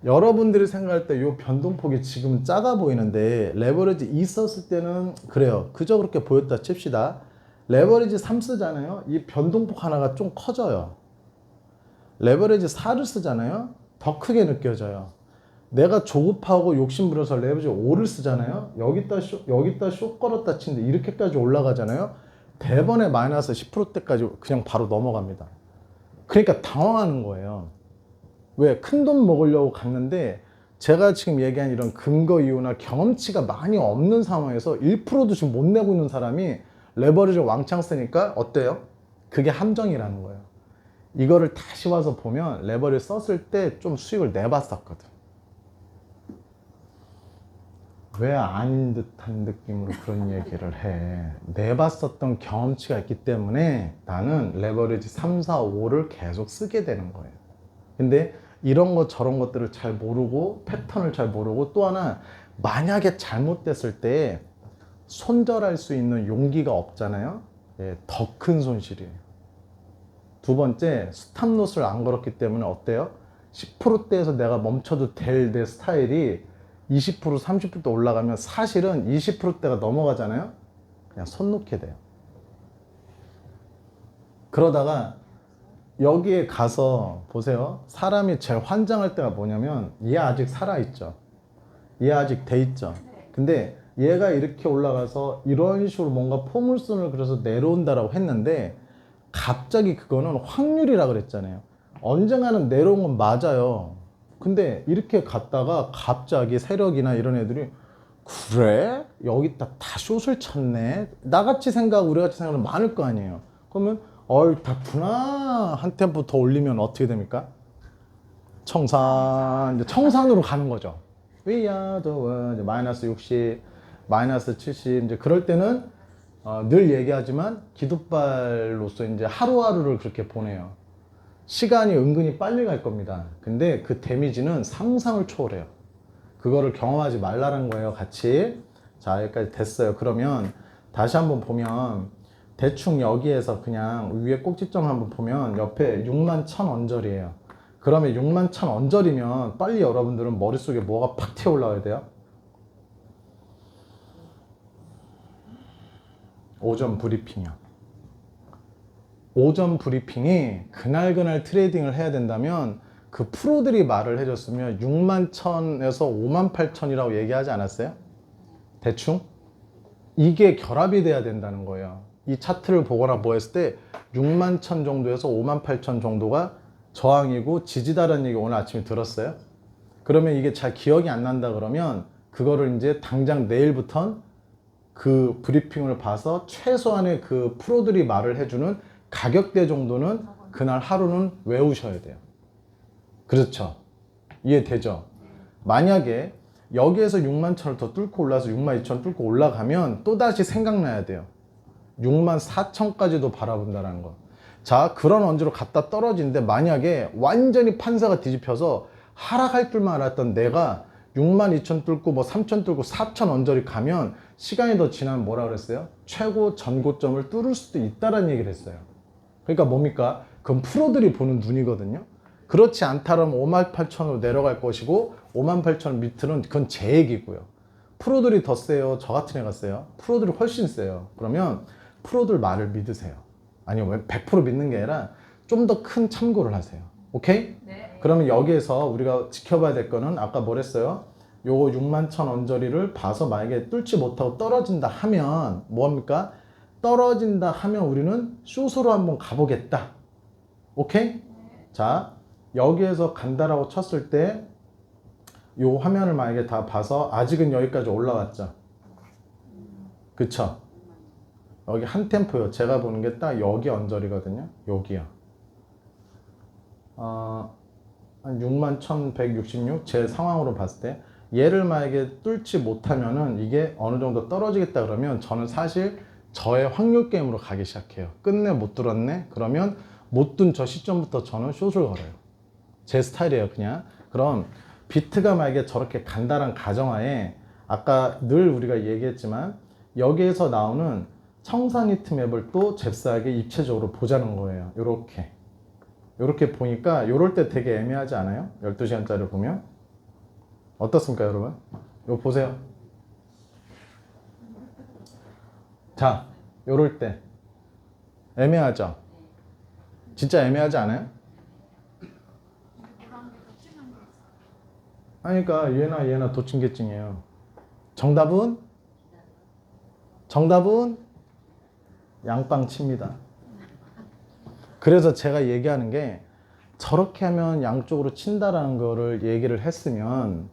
[SPEAKER 1] 여러분들이 생각할 때 이 변동폭이 지금 작아 보이는데 레버리지 있었을 때는 그래요. 그저 그렇게 보였다 칩시다. 레버리지 3 쓰잖아요. 이 변동폭 하나가 좀 커져요. 레버리지 4를 쓰잖아요. 더 크게 느껴져요. 내가 조급하고 욕심부려서 레버리지 5를 쓰잖아요. 여기다 숏 걸었다 치는데 이렇게까지 올라가잖아요. 대번에 마이너스 10%대까지 그냥 바로 넘어갑니다. 그러니까 당황하는 거예요. 왜? 큰돈 먹으려고 갔는데 제가 지금 얘기한 이런 근거 이유나 경험치가 많이 없는 상황에서 1%도 지금 못 내고 있는 사람이 레버리지를 왕창 쓰니까 어때요? 그게 함정이라는 거예요. 이거를 다시 와서 보면 레버리지 썼을 때 좀 수익을 내봤었거든. 왜 아닌 듯한 느낌으로 그런 얘기를 해? 내봤었던 경험치가 있기 때문에 나는 레버리지 3, 4, 5를 계속 쓰게 되는 거예요. 근데 이런 것 저런 것들을 잘 모르고 패턴을 잘 모르고 또 하나 만약에 잘못됐을 때 손절할 수 있는 용기가 없잖아요. 예, 더 큰 손실이에요. 두 번째, 스탑롯을 안 걸었기 때문에 어때요? 10%대에서 내가 멈춰도 될 내 스타일이 20%, 30% 올라가면 사실은 20%대가 넘어가잖아요. 그냥 손 놓게 돼요. 그러다가 여기에 가서 보세요. 사람이 제일 환장할 때가 뭐냐면 얘 아직 살아있죠. 얘 아직 돼 있죠. 근데 얘가 이렇게 올라가서 이런 식으로 뭔가 포물선을 그려서 내려온다라고 했는데 갑자기 그거는 확률이라 그랬잖아요. 언젠가는 내려온 건 맞아요. 근데 이렇게 갔다가 갑자기 세력이나 이런 애들이 그래? 여기다 다 숏을 쳤네? 나같이 생각, 우리같이 생각은 많을 거 아니에요. 그러면 닿구나. 한 템포 더 올리면 어떻게 됩니까? 청산, 이제 청산으로 가는 거죠. 위야, 더, 이제 마이너스 60, 마이너스 70, 이제 그럴 때는 늘 얘기하지만 기도발로서 이제 하루하루를 그렇게 보내요. 시간이 은근히 빨리 갈 겁니다. 근데 그 데미지는 상상을 초월해요. 그거를 경험하지 말라는 거예요, 같이. 자, 여기까지 됐어요. 그러면 다시 한번 보면 대충 여기에서 그냥 위에 꼭지점 한번 보면 옆에 61,000 언저리예요. 그러면 61,000 언저리면 빨리 여러분들은 머릿속에 뭐가 팍 튀어 올라와야 돼요? 오전 브리핑이요. 오전 브리핑이 그날 트레이딩을 해야 된다면 그 프로들이 말을 해줬으면 61,000에서 58,000이라고 얘기하지 않았어요? 대충? 이게 결합이 돼야 된다는 거예요. 이 차트를 보거나 뭐 했을 때 61,000 정도에서 58,000 정도가 저항이고 지지다라는 얘기 오늘 아침에 들었어요? 그러면 이게 잘 기억이 안 난다 그러면 그거를 이제 당장 내일부턴 그 브리핑을 봐서 최소한의 그 프로들이 말을 해주는 가격대 정도는 그날 하루는 외우셔야 돼요. 그렇죠? 이해되죠? 만약에 여기에서 61,000을 더 뚫고 올라서 62,000을 뚫고 올라가면 또다시 생각나야 돼요. 64,000까지도 바라본다는 거. 자, 그런 언저로 갔다 떨어지는데 만약에 완전히 판사가 뒤집혀서 하락할 줄만 알았던 내가 62,000 뚫고 뭐 3,000 뚫고 4,000 언저리 가면 시간이 더 지나면 뭐라 그랬어요? 최고 전고점을 뚫을 수도 있다라는 얘기를 했어요. 그러니까 뭡니까? 그건 프로들이 보는 눈이거든요. 그렇지 않다면 58,000으로 내려갈 것이고 58,000 밑으로는 그건 제 얘기고요. 프로들이 더 세요? 저 같은 애가 세요? 프로들이 훨씬 세요. 그러면 프로들 말을 믿으세요. 아니요, 100% 믿는 게 아니라 좀 더 큰 참고를 하세요. 오케이?
[SPEAKER 2] 네.
[SPEAKER 1] 그러면 여기에서 우리가 지켜봐야 될 거는 아까 뭐랬어요? 요거 61,000 언저리를 봐서 만약에 뚫지 못하고 떨어진다 하면 뭐합니까? 떨어진다 하면 우리는 숏으로 한번 가보겠다. 오케이? 자, 여기에서 간다라고 쳤을 때 요 화면을 만약에 다 봐서 아직은 여기까지 올라왔죠. 그쵸? 여기 한 템포요. 제가 보는 게 딱 여기 언저리거든요. 여기요. 한 61,166? 제 상황으로 봤을 때 얘를 만약에 뚫지 못하면은 이게 어느 정도 떨어지겠다 그러면 저는 사실 저의 확률 게임으로 가기 시작해요. 끝내 못 뚫었네? 그러면 못 둔 저 시점부터 저는 숏을 걸어요. 제 스타일이에요, 그냥. 그럼 비트가 만약에 저렇게 간다란 가정하에 아까 늘 우리가 얘기했지만 여기에서 나오는 청산 히트 맵을 또 잽싸게 입체적으로 보자는 거예요. 요렇게 보니까 요럴 때 되게 애매하지 않아요? 12시간짜리 보면 어떻습니까, 여러분? 요 보세요. 자, 요럴 때 애매하죠? 진짜 애매하지 않아요? 아니, 그러니까 얘나 도찐개찐이에요. 정답은 양빵칩니다. 그래서 제가 얘기하는 게 저렇게 하면 양쪽으로 친다라는 거를 얘기를 했으면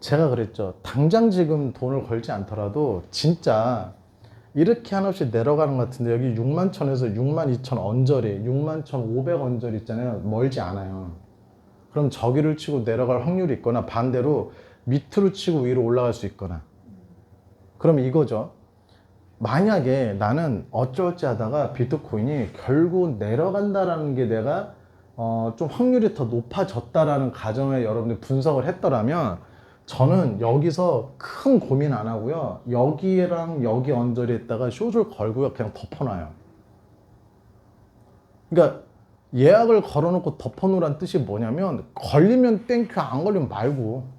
[SPEAKER 1] 제가 그랬죠. 당장 지금 돈을 걸지 않더라도 진짜 이렇게 한없이 내려가는 것 같은데 여기 61,000에서 62,000 언저리, 61,500 언저리 있잖아요. 멀지 않아요. 그럼 저기를 치고 내려갈 확률이 있거나 반대로 밑으로 치고 위로 올라갈 수 있거나. 그럼 이거죠. 만약에 나는 어쩔지 하다가 비트코인이 결국 내려간다라는 게 내가 좀 확률이 더 높아졌다라는 가정에 여러분들 분석을 했더라면 저는 여기서 큰 고민 안 하고요. 여기랑 여기 언저리에다가 숏을 걸고요. 그냥 덮어놔요. 그러니까 예약을 걸어놓고 덮어놓으란 뜻이 뭐냐면 걸리면 땡큐, 안 걸리면 말고.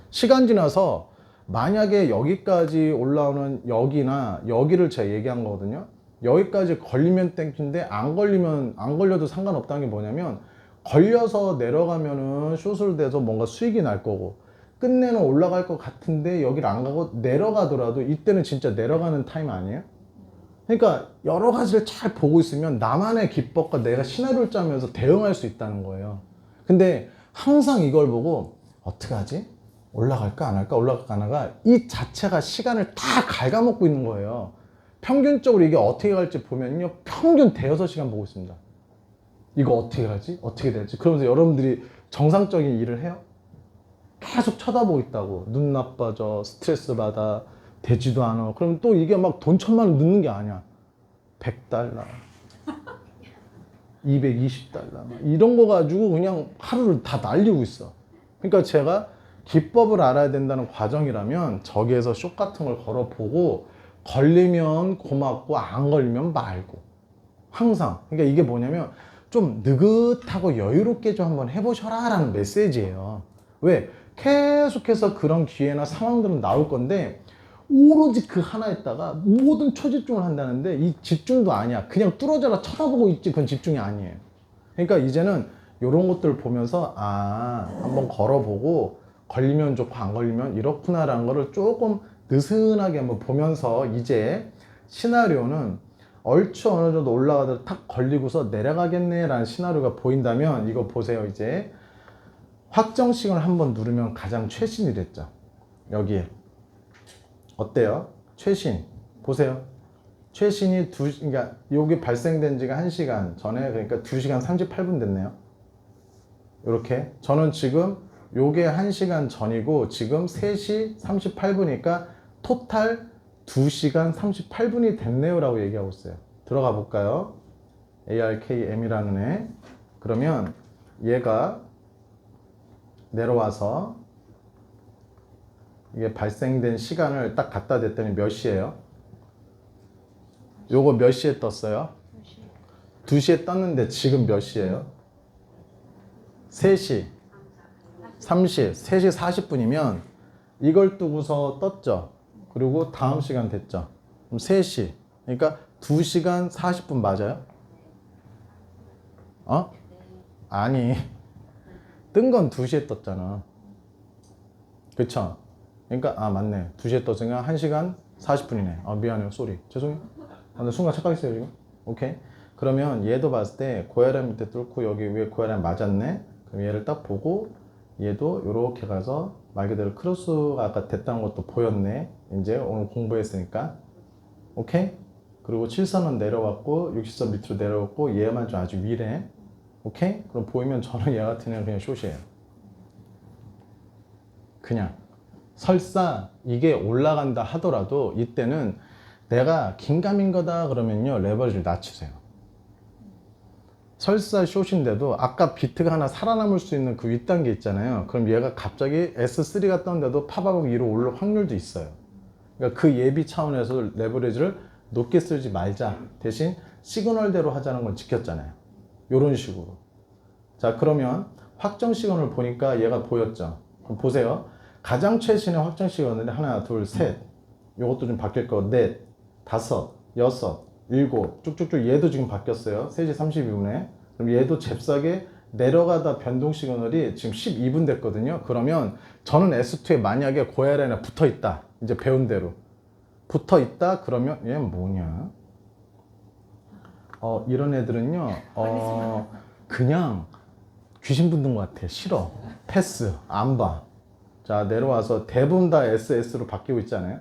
[SPEAKER 1] 시간 지나서 만약에 여기까지 올라오는 여기나 여기를 제가 얘기한 거거든요. 여기까지 걸리면 땡큐인데 안 걸려도 상관없다는 게 뭐냐면 걸려서 내려가면은 숏을 대서 뭔가 수익이 날 거고 끝내는 올라갈 것 같은데 여기를 안 가고 내려가더라도 이때는 진짜 내려가는 타임 아니에요? 그러니까 여러 가지를 잘 보고 있으면 나만의 기법과 내가 시나리오를 짜면서 대응할 수 있다는 거예요. 근데 항상 이걸 보고 어떻게 하지? 올라갈까 안 할까 올라갈까 안 할까 이 자체가 시간을 다 갉아먹고 있는 거예요. 평균적으로 이게 어떻게 갈지 보면요 평균 대여섯 시간 보고 있습니다. 이거 어떻게 가지? 어떻게 될지. 그러면서 여러분들이 정상적인 일을 해요? 계속 쳐다보고 있다고. 눈 나빠져, 스트레스 받아, 되지도 않아. 그럼 또 이게 막 돈 1,000만 원 넣는 게 아니야. $100, $220 이런 거 가지고 그냥 하루를 다 날리고 있어. 그러니까 제가 기법을 알아야 된다는 과정이라면 저기에서 숏 같은 걸 걸어보고 걸리면 고맙고 안 걸리면 말고 항상. 그러니까 이게 뭐냐면 좀 느긋하고 여유롭게 좀 한번 해보셔라 라는 메시지예요. 왜? 계속해서 그런 기회나 상황들은 나올 건데 오로지 그 하나에다가 모든 초집중을 한다는데 이 집중도 아니야. 그냥 뚫어져라 쳐다보고 있지. 그건 집중이 아니에요. 그러니까 이제는 이런 것들을 보면서 한번 걸어보고 걸리면 좋고 안 걸리면 이렇구나라는 거를 조금 느슨하게 한번 보면서 이제 시나리오는 얼추 어느 정도 올라가다 탁 걸리고서 내려가겠네 라는 시나리오가 보인다면 이거 보세요. 이제 확정 시간을 한번 누르면 가장 최신이 됐죠. 여기에 어때요? 최신 보세요. 최신이 그러니까 여기 발생된 지가 1시간 전에 그러니까 2시간 38분 됐네요. 이렇게 저는 지금 요게 1시간 전이고 지금 3시 38분이니까 토탈 2시간 38분이 됐네요 라고 얘기하고 있어요. 들어가 볼까요? ARKM이라는 애. 그러면 얘가 내려와서 이게 발생된 시간을 딱 갖다 댔더니 몇 시예요? 요거 몇 시에 떴어요? 2시에 떴는데 지금 몇 시예요? 3시 3시 40분이면 이걸 두고서 떴죠. 그리고 다음 시간 됐죠. 그럼 3시 그러니까 2시간 40분 맞아요? 아니 뜬 건 2시에 떴잖아. 그쵸? 그러니까 맞네. 2시에 떴으니까 1시간 40분이네. 미안해요. 쏘리. 죄송해요. 나 순간 착각했어요 지금. 오케이. 그러면 얘도 봤을 때 고야람 밑에 뚫고 여기 위에 고야람 맞았네. 그럼 얘를 딱 보고 얘도 이렇게 가서 말 그대로 크로스가 아까 됐다는 것도 보였네. 이제 오늘 공부했으니까. 오케이? 그리고 7선은 내려왔고 60선 밑으로 내려왔고 얘만 좀 아주 위래. 오케이? 그럼 보이면 저는 얘 같은 애는 그냥 숏이에요. 그냥 설사 이게 올라간다 하더라도 이때는 내가 긴가민 거다 그러면요 레버리지를 낮추세요. 설사 숏인데도 아까 비트가 하나 살아남을 수 있는 그 윗단계 있잖아요. 그럼 얘가 갑자기 S3가 떴는데도 파바박 위로 올릴 확률도 있어요. 그러니까 그 예비 차원에서 레버리지를 높게 쓰지 말자. 대신 시그널대로 하자는 건 지켰잖아요. 요런 식으로. 자 그러면 확정 시간을 보니까 얘가 보였죠. 그럼 보세요. 가장 최신의 확정 시간은 하나, 둘, 셋. 요것도 좀 바뀔 거. 넷, 다섯, 여섯, 일곱. 쭉쭉쭉 얘도 지금 바뀌었어요. 3시 32분에. 그럼 얘도 잽싸게 내려가다 변동 시그널이 지금 12분 됐거든요. 그러면 저는 S2에 만약에 고야라인에 붙어 있다. 이제 배운 대로. 붙어 있다. 그러면 얘 뭐냐? 이런 애들은요. 그냥 귀신 붙는 것 같아. 싫어. 패스. 안 봐. 자 내려와서 대부분 다 SS로 바뀌고 있잖아요.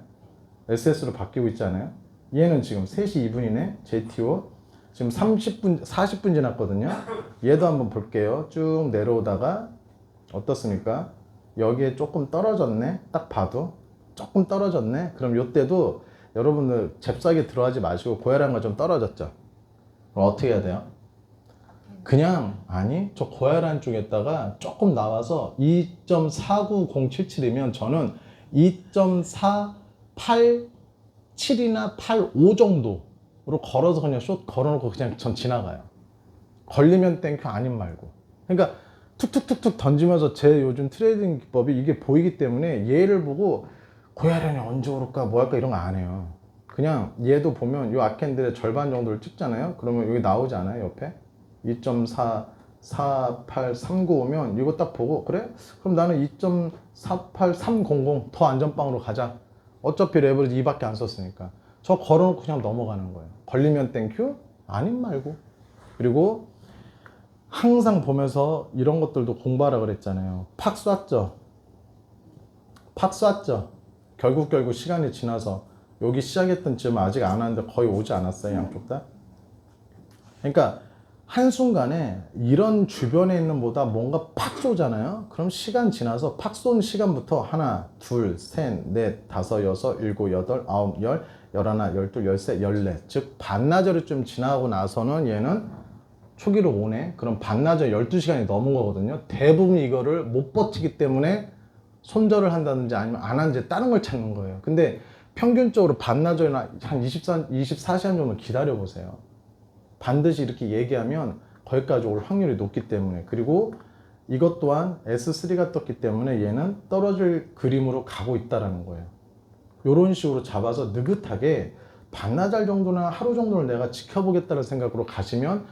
[SPEAKER 1] SS로 바뀌고 있잖아요. 얘는 지금 3시 2분이네. JTO 지금 40분 지났거든요. 얘도 한번 볼게요. 쭉 내려오다가 어떻습니까? 여기에 조금 떨어졌네. 딱 봐도 조금 떨어졌네. 그럼 요때도 여러분들 잽싸게 들어가지 마시고 고혈압과 좀 떨어졌죠. 그럼 어떻게 해야 돼요? 그냥 아니 저 고혈압 쪽에다가 조금 나와서 2.49077이면 저는 2.487이나 85 정도로 걸어서 그냥 숏 걸어놓고 그냥 전 지나가요. 걸리면 땡큐 아님 말고. 그러니까 툭툭툭툭 던지면서 제 요즘 트레이딩 기법이 이게 보이기 때문에 얘를 보고 고혈압이 언제 오를까 뭐 할까 이런 거 안 해요. 그냥 얘도 보면 요 악캔들의 절반 정도를 찍잖아요. 그러면 여기 나오지 않아요 옆에? 2.4, 4839 오면 이거 딱 보고 그래? 그럼 나는 2.48300 더 안전빵으로 가자. 어차피 레버리지 2밖에 안 썼으니까. 저 걸어놓고 그냥 넘어가는 거예요. 걸리면 땡큐? 아님 말고. 그리고 항상 보면서 이런 것들도 공부하라 그랬잖아요. 팍 쐈죠. 팍 쐈죠. 결국 시간이 지나서 여기 시작했던 쯤 아직 안 왔는데 거의 오지 않았어요 양쪽 다. 그러니까 한순간에 이런 주변에 있는 보다 뭔가 팍 쏘잖아요. 그럼 시간 지나서 팍 쏜 시간부터 하나, 둘, 셋, 넷, 다섯, 여섯, 일곱, 여덟, 아홉, 열, 열하나, 열둘, 열세, 열넷. 즉 반나절이 좀 지나고 나서는 얘는 초기로 오네. 그럼 반나절 12시간이 넘은 거거든요. 대부분 이거를 못 버티기 때문에 손절을 한다든지 아니면 안 하는지 다른 걸 찾는 거예요. 근데 평균적으로 반나절이나 한 24시간 정도 기다려 보세요. 반드시 이렇게 얘기하면 거기까지 올 확률이 높기 때문에. 그리고 이것 또한 S3가 떴기 때문에 얘는 떨어질 그림으로 가고 있다는 거예요. 이런 식으로 잡아서 느긋하게 반나절 정도나 하루 정도를 내가 지켜보겠다는 생각으로 가시면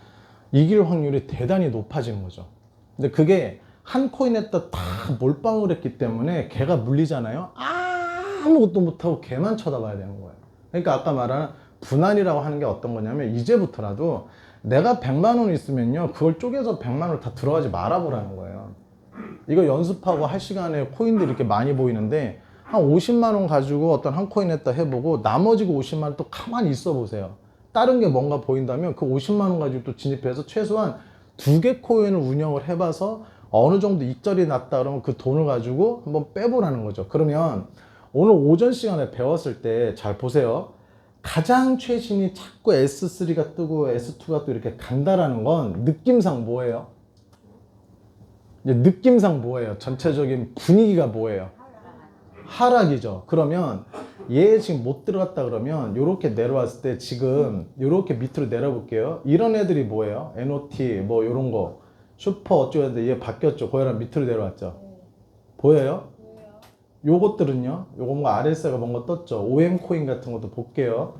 [SPEAKER 1] 이길 확률이 대단히 높아지는 거죠. 근데 그게 한 코인에다 다 몰빵을 했기 때문에 걔가 물리잖아요. 아무것도 못하고 걔만 쳐다봐야 되는 거예요. 그러니까 아까 말한 분할이라고 하는 게 어떤 거냐면 이제부터라도 내가 100만 원 있으면요 그걸 쪼개서 100만 원 다 들어가지 말아보라는 거예요. 이거 연습하고 할 시간에 코인들이 이렇게 많이 보이는데 한 50만 원 가지고 어떤 한 코인에다 해보고 나머지 50만 원 또 가만히 있어 보세요. 다른 게 뭔가 보인다면 그 50만 원 가지고 또 진입해서 최소한 2개 코인을 운영을 해봐서 어느 정도 익절이 났다 그러면 그 돈을 가지고 한번 빼보라는 거죠. 그러면 오늘 오전 시간에 배웠을 때 잘 보세요. 가장 최신이 자꾸 S3가 뜨고 S2가 또 이렇게 간다라는 건 느낌상 뭐예요? 이제 느낌상 뭐예요? 전체적인 분위기가 뭐예요? 하락이죠. 그러면 얘 지금 못 들어갔다 그러면 이렇게 내려왔을 때 지금 이렇게 밑으로 내려볼게요. 이런 애들이 뭐예요? NOT 뭐 이런 거 슈퍼 어쩌는데 얘 바뀌었죠. 고혈압 밑으로 내려왔죠. 보여요? 요것들은요. 요거 뭔가 RSI가 뭔가 떴죠. OM 코인 같은 것도 볼게요.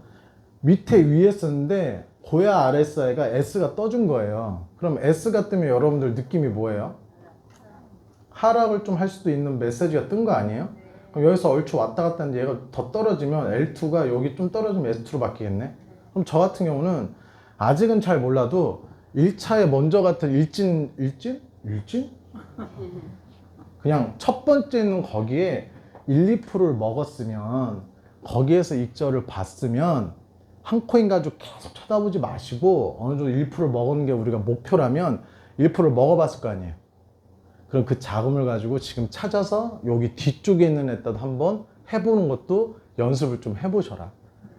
[SPEAKER 1] 밑에 위에 썼는데 고야 RSI가 S가 떠준 거예요. 그럼 S가 뜨면 여러분들 느낌이 뭐예요? 하락을 좀 할 수도 있는 메시지가 뜬 거 아니에요? 그럼 여기서 얼추 왔다 갔다 하는데 얘가 더 떨어지면 L2가 여기 좀 떨어지면 S2로 바뀌겠네? 그럼 저 같은 경우는 아직은 잘 몰라도 1차에 먼저 같은 일진? 그냥 첫 번째는 거기에 1, 2%를 먹었으면 거기에서 익절을 봤으면 한 코인 가지고 계속 쳐다보지 마시고 어느 정도 1%를 먹은 게 우리가 목표라면 1%를 먹어봤을 거 아니에요. 그럼 그 자금을 가지고 지금 찾아서 여기 뒤쪽에 있는 애따도 한번 해보는 것도 연습을 좀 해보셔라.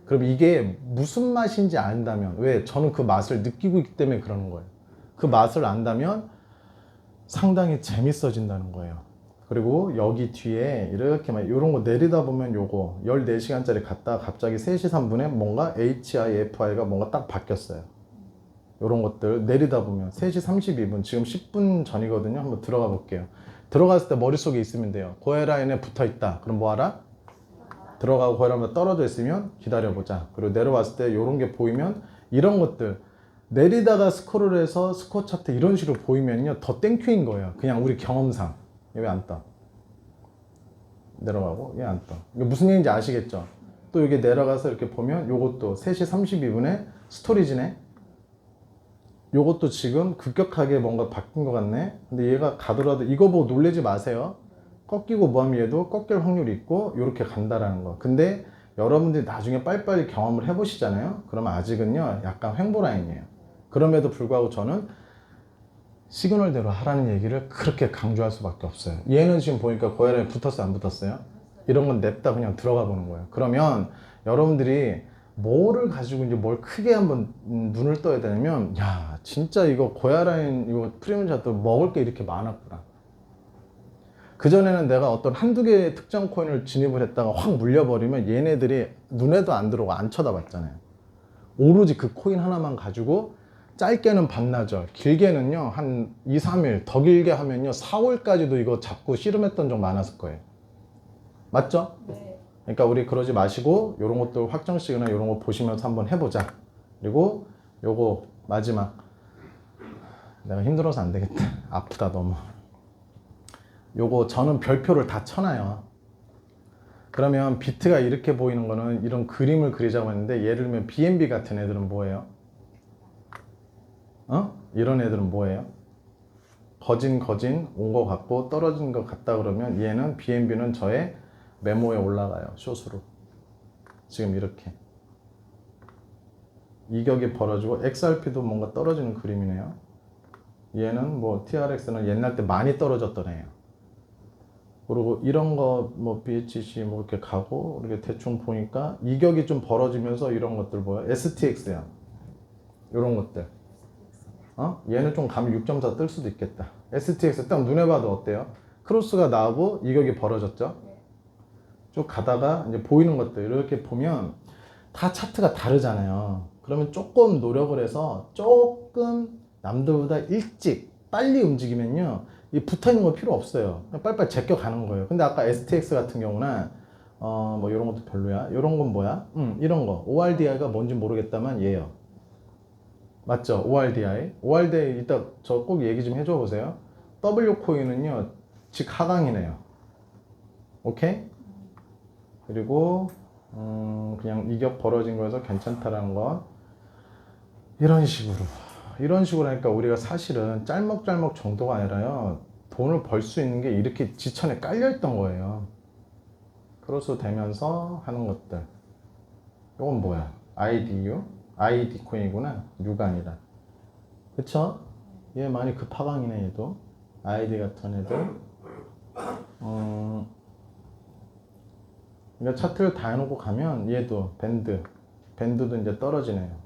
[SPEAKER 1] 그럼 이게 무슨 맛인지 안다면, 왜? 저는 그 맛을 느끼고 있기 때문에 그러는 거예요. 그 맛을 안다면 상당히 재밌어진다는 거예요. 그리고 여기 뒤에 이렇게 막 이런 거 내리다 보면 요거 14시간짜리 갔다가 갑자기 3시 3분에 뭔가 HIFI가 뭔가 딱 바뀌었어요. 요런 것들 내리다 보면 3시 32분 지금 10분 전이거든요. 한번 들어가 볼게요. 들어갔을 때 머릿속에 있으면 돼요. 고해라인에 붙어 있다. 그럼 뭐 하라? 들어가고 고해라인에 떨어져 있으면 기다려보자. 그리고 내려왔을 때 요런 게 보이면 이런 것들 내리다가 스크롤 해서 스코어 차트 이런 식으로 보이면요 더 땡큐인 거예요. 그냥 우리 경험상. 왜 안 떠? 내려가고 얘 안 떠. 이게 무슨 얘기인지 아시겠죠? 또 여기 내려가서 이렇게 보면 요것도 3시 32분에 스토리지네. 요것도 지금 급격하게 뭔가 바뀐 것 같네. 근데 얘가 가더라도 이거 보고 놀라지 마세요. 꺾이고 뭐하면 얘도 꺾일 확률이 있고 요렇게 간다라는 거. 근데 여러분들이 나중에 빨리빨리 경험을 해보시잖아요. 그러면 아직은요 약간 횡보 라인이에요. 그럼에도 불구하고 저는 시그널대로 하라는 얘기를 그렇게 강조할 수밖에 없어요. 얘는 지금 보니까 고혈압에 붙었어요, 안 붙었어요? 이런 건 냅다 그냥 들어가 보는 거예요. 그러면 여러분들이 뭐를 가지고 이제 뭘 크게 한번 눈을 떠야 되냐면, 야, 진짜 이거 고혈압인 이거 프리미엄 차트 먹을 게 이렇게 많았구나. 그전에는 내가 어떤 한두 개의 특정 코인을 진입을 했다가 확 물려버리면 얘네들이 눈에도 안 들어오고 안 쳐다봤잖아요. 오로지 그 코인 하나만 가지고 짧게는 반나절, 길게는요 한 2, 3일, 더 길게 하면요 4월까지도 이거 잡고 씨름했던 적 많았을 거예요. 맞죠?
[SPEAKER 2] 네.
[SPEAKER 1] 그러니까 우리 그러지 마시고 이런 것들 확정식이나 이런 거 보시면서 한번 해보자. 그리고 요거 마지막, 내가 힘들어서 안 되겠다. 아프다 너무. 요거 저는 별표를 다 쳐놔요. 그러면 비트가 이렇게 보이는 거는 이런 그림을 그리자고 했는데, 예를 들면 BNB 같은 애들은 뭐예요? 이런 애들은 뭐예요? 거진 온 거 같고 떨어진 거 같다 그러면 얘는 BNB는 저의 메모에 올라가요. 숏으로. 지금 이렇게. 이격이 벌어지고 XRP도 뭔가 떨어지는 그림이네요. 얘는 뭐 TRX는 옛날 때 많이 떨어졌던 애예요. 그리고 이런 거 뭐 BHC 뭐 이렇게 가고 이렇게 대충 보니까 이격이 좀 벌어지면서 이런 것들 뭐야? STX야. 이런 것들. 얘는 좀 가면 6.4 뜰 수도 있겠다. STX 딱 눈에 봐도 어때요? 크로스가 나오고 이격이 벌어졌죠? 쭉 가다가 이제 보이는 것들 이렇게 보면 다 차트가 다르잖아요. 그러면 조금 노력을 해서 조금 남들보다 일찍 빨리 움직이면요, 이 붙어있는 거 필요 없어요. 그냥 빨리빨리 제껴 가는 거예요. 근데 아까 STX 같은 경우는 뭐 이런 것도 별로야. 이런 건 뭐야? 이런 거 ORDI가 뭔지 모르겠다만 얘요. 맞죠? ORDI. ORDI 이따 저 꼭 얘기 좀 해줘 보세요. W 코인은요 직하강이네요. 오케이? 그리고 그냥 이격 벌어진 거에서 괜찮다라는 거. 이런 식으로 하니까 우리가 사실은 짤먹짤먹 정도가 아니라요, 돈을 벌 수 있는 게 이렇게 지천에 깔려 있던 거예요. 크로스 되면서 하는 것들. 이건 뭐야? IDU? ID 코인이구나. U가 아니라. 그쵸? 얘 많이 급하강이네. 얘도 ID 같은 애들. 그러니까 차트를 다 해놓고 가면 얘도 밴드도 이제 떨어지네요.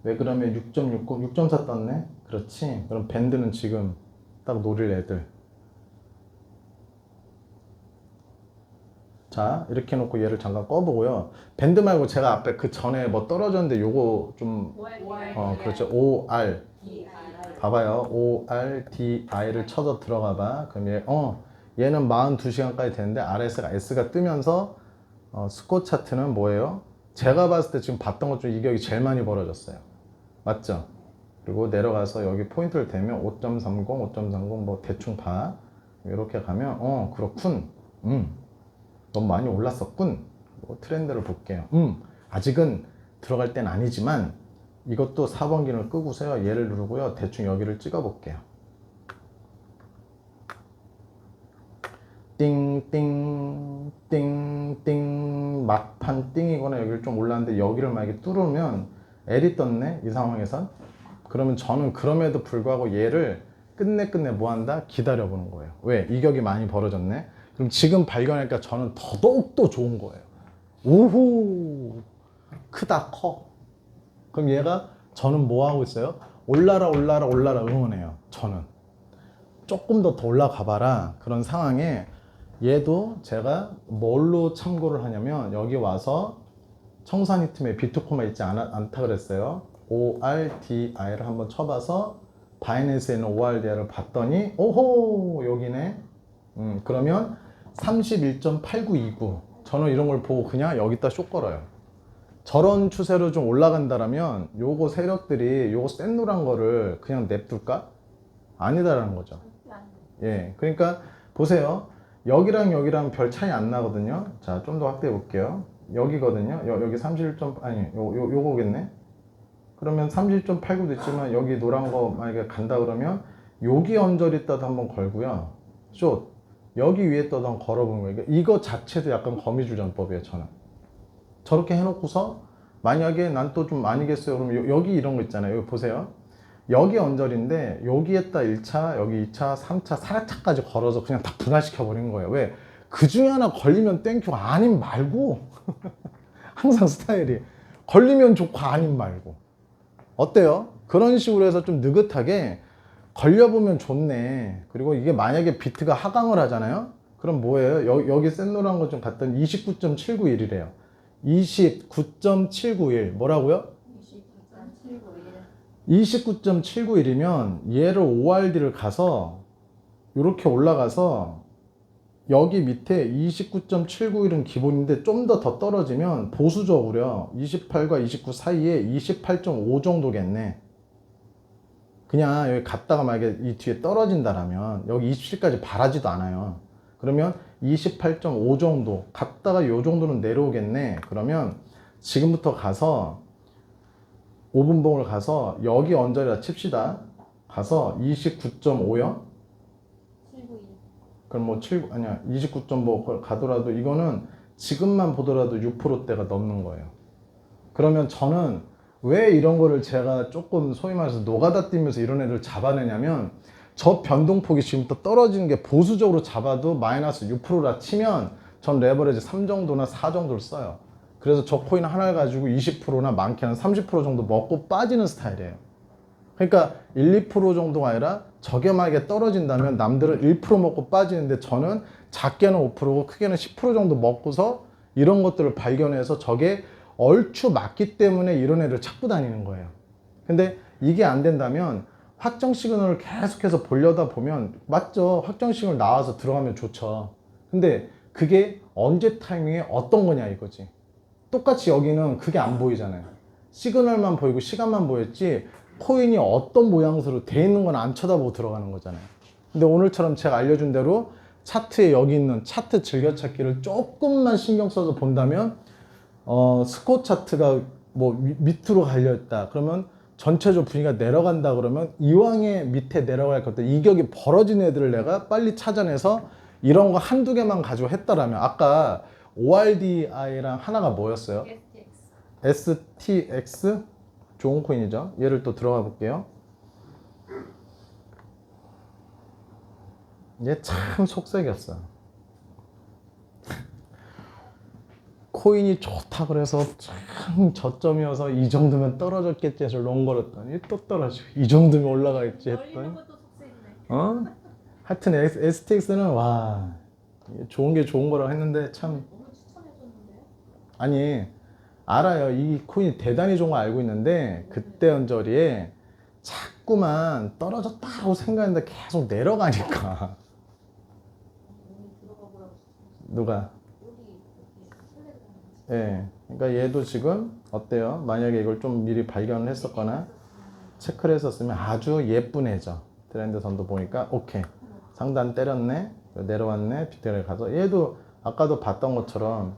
[SPEAKER 1] 왜 그러면 6.69, 6.4 떴네? 그렇지. 그럼 밴드는 지금 딱 노릴 애들. 자, 이렇게 해놓고 얘를 잠깐 꺼보고요. 밴드 말고 제가 앞에 그 전에 뭐 떨어졌는데 요거 좀, 그렇죠. OR. 봐봐요. ORDI를 쳐서 들어가봐. 그럼 얘는 42시간까지 되는데 RS가 S가 뜨면서 스코 차트는 뭐예요? 제가 봤을 때 지금 봤던 것 중 이격이 제일 많이 벌어졌어요. 맞죠? 그리고 내려가서 여기 포인트를 대면 5.30, 5.30 뭐 대충 봐. 이렇게 가면 그렇군. 너무 많이 올랐었군. 뭐 트렌드를 볼게요. 아직은 들어갈 땐 아니지만 이것도 4번기를 끄고서요, 얘를 누르고요, 대충 여기를 찍어 볼게요. 띵띵띵띵 막판 띵이거나 여기를 좀 올랐는데 여기를 만약에 뚫으면 L이 떴네, 이 상황에선. 그러면 저는 그럼에도 불구하고 얘를 끝내 뭐 한다? 기다려 보는 거예요. 왜? 이격이 많이 벌어졌네. 그럼 지금 발견하니까 저는 더더욱 또 좋은 거예요. 오호, 크다 커. 그럼 얘가, 저는 뭐 하고 있어요? 올라라 응원해요. 저는 조금 더 올라가 봐라. 그런 상황에 얘도 제가 뭘로 참고를 하냐면, 여기 와서 청산이 틈에 비트코마 있지 않다 그랬어요. ORDI를 한번 쳐봐서 바이낸스에 있는 ORDI를 봤더니 오호, 여기네. 그러면 31.8929. 저는 이런 걸 보고 그냥 여기다 숏 걸어요. 저런 추세로 좀 올라간다라면 요거 세력들이 요거 센 노란 거를 그냥 냅둘까? 아니다라는 거죠. 예, 그러니까 보세요. 여기랑 별 차이 안 나거든요. 자, 좀 더 확대해 볼게요. 여기거든요. 여기 31. 아니, 요거겠네. 그러면 31.89도 있지만 여기 노란 거 만약에 간다 그러면 여기 언저리 떠도 한번 걸고요. 숏 여기 위에 떠도 한번 걸어보는 거예요. 이거 자체도 약간 거미줄전법이에요, 저는. 저렇게 해놓고서 만약에 난 또 좀 아니겠어요. 그러면 여기 이런 거 있잖아요. 여기 보세요. 여기 언저리인데 여기에다 1차, 여기 2차, 3차, 4차까지 걸어서 그냥 다 분할시켜 버린 거예요. 왜? 그 중에 하나 걸리면 땡큐, 아님 말고. 항상 스타일이 걸리면 좋고 아님 말고. 어때요? 그런 식으로 해서 좀 느긋하게 걸려보면 좋네. 그리고 이게 만약에 비트가 하강을 하잖아요? 그럼 뭐예요? 여기 센노란 거 좀 갔더니 29.791이래요. 29.791. 뭐라고요? 29.791이면 얘를 ORD를 가서 이렇게 올라가서 여기 밑에 29.791은 기본인데 좀 더 떨어지면 보수적으로 28과 29 사이에 28.5 정도겠네. 그냥 여기 갔다가 만약에 이 뒤에 떨어진다라면 여기 27까지 바라지도 않아요. 그러면 28.5 정도 갔다가 이 정도는 내려오겠네. 그러면 지금부터 가서 5분봉을 가서 여기 언저리다 칩시다. 가서 29.5요? 그럼 뭐 7, 아니야 29.5 가더라도 이거는 지금만 보더라도 6%대가 넘는 거예요. 그러면 저는 왜 이런 거를 제가 조금 소위 말해서 노가다 뛰면서 이런 애들 잡아내냐면 저 변동폭이 지금부터 떨어지는 게 보수적으로 잡아도 마이너스 6%라 치면 전 레버리지 3 정도나 4 정도를 써요. 그래서 저 코인 하나를 가지고 20%나 많게는 30% 정도 먹고 빠지는 스타일이에요. 그러니까 1, 2% 정도가 아니라 저렴하게 떨어진다면 남들은 1% 먹고 빠지는데 저는 작게는 5%고 크게는 10% 정도 먹고서 이런 것들을 발견해서 저게 얼추 맞기 때문에 이런 애를 찾고 다니는 거예요. 근데 이게 안 된다면 확정 시그널을 계속해서 보려다 보면 맞죠? 확정 시그널 나와서 들어가면 좋죠. 근데 그게 언제 타이밍에 어떤 거냐 이거지. 똑같이 여기는 그게 안 보이잖아요. 시그널만 보이고 시간만 보였지 코인이 어떤 모양새로 돼 있는 건 안 쳐다보고 들어가는 거잖아요. 근데 오늘처럼 제가 알려준 대로 차트에 여기 있는 차트 즐겨찾기를 조금만 신경 써서 본다면 스코 차트가 뭐 밑으로 갈려있다 그러면 전체적으로 분위기가 내려간다 그러면 이왕에 밑에 내려갈 것들 이격이 벌어진 애들을 내가 빨리 찾아내서 이런 거 한두 개만 가지고 했다라면 아까 ORDI랑 하나가 뭐였어요? STX? 좋은 코인이죠. 얘를 또 들어가 볼게요. 얘 참 속색이었어. 코인이 좋다 그래서 참 저점이어서 이 정도면 떨어졌겠지 해서 롱 걸었더니 또 떨어지고 이 정도면 올라가겠지 했더니 하여튼 STX는 와 좋은 게 좋은 거라고 했는데 참 아니 알아요. 이 코인이 대단히 좋은 거 알고 있는데 그때 언저리에 자꾸만 떨어졌다고 생각했는데 계속 내려가니까 누가? 예. 그러니까 얘도 지금 어때요? 만약에 이걸 좀 미리 발견을 했었거나 체크를 했었으면 아주 예쁜 애죠. 트렌드 선도 보니까 오케이 상단 때렸네 내려왔네 비트를 가서 얘도 아까도 봤던 것처럼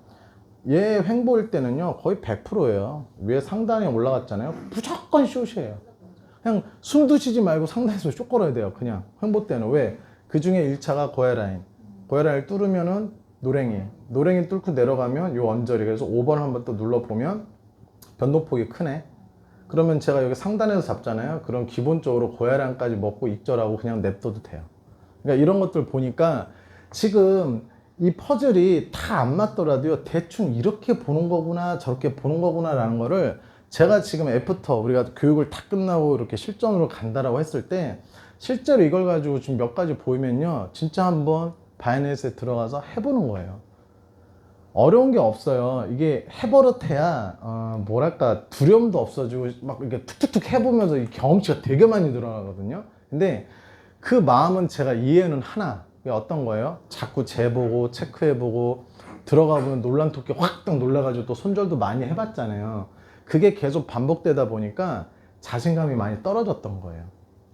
[SPEAKER 1] 얘 횡보일 때는요 거의 100%예요. 위에 상단에 올라갔잖아요. 무조건 숏이에요. 그냥 숨도 쉬지 말고 상단에서 숏 걸어야 돼요. 그냥 횡보 때는. 왜? 그 중에 1차가 고해라인 고해라인을 뚫으면은 노랭이 뚫고 내려가면 요 언저리 그래서 5번 한번 또 눌러보면 변동폭이 크네. 그러면 제가 여기 상단에서 잡잖아요. 그럼 기본적으로 고해라인까지 먹고 익절하고 그냥 냅둬도 돼요. 그러니까 이런 것들 보니까 지금 이 퍼즐이 다 안 맞더라도요 대충 이렇게 보는 거구나 저렇게 보는 거구나 라는 거를 제가 지금 애프터 우리가 교육을 다 끝나고 이렇게 실전으로 간다라고 했을 때 실제로 이걸 가지고 지금 몇 가지 보이면요 진짜 한번 바이낸스에 들어가서 해보는 거예요. 어려운 게 없어요. 이게 해버릇해야 뭐랄까 두려움도 없어지고 막 이렇게 툭툭툭 해보면서 이 경험치가 되게 많이 늘어나거든요. 근데 그 마음은 제가 이해는 하나. 그게 어떤 거예요? 자꾸 재보고 체크해보고 들어가 보면 놀란 토끼 확 놀라가지고 또 손절도 많이 해봤잖아요. 그게 계속 반복되다 보니까 자신감이 많이 떨어졌던 거예요.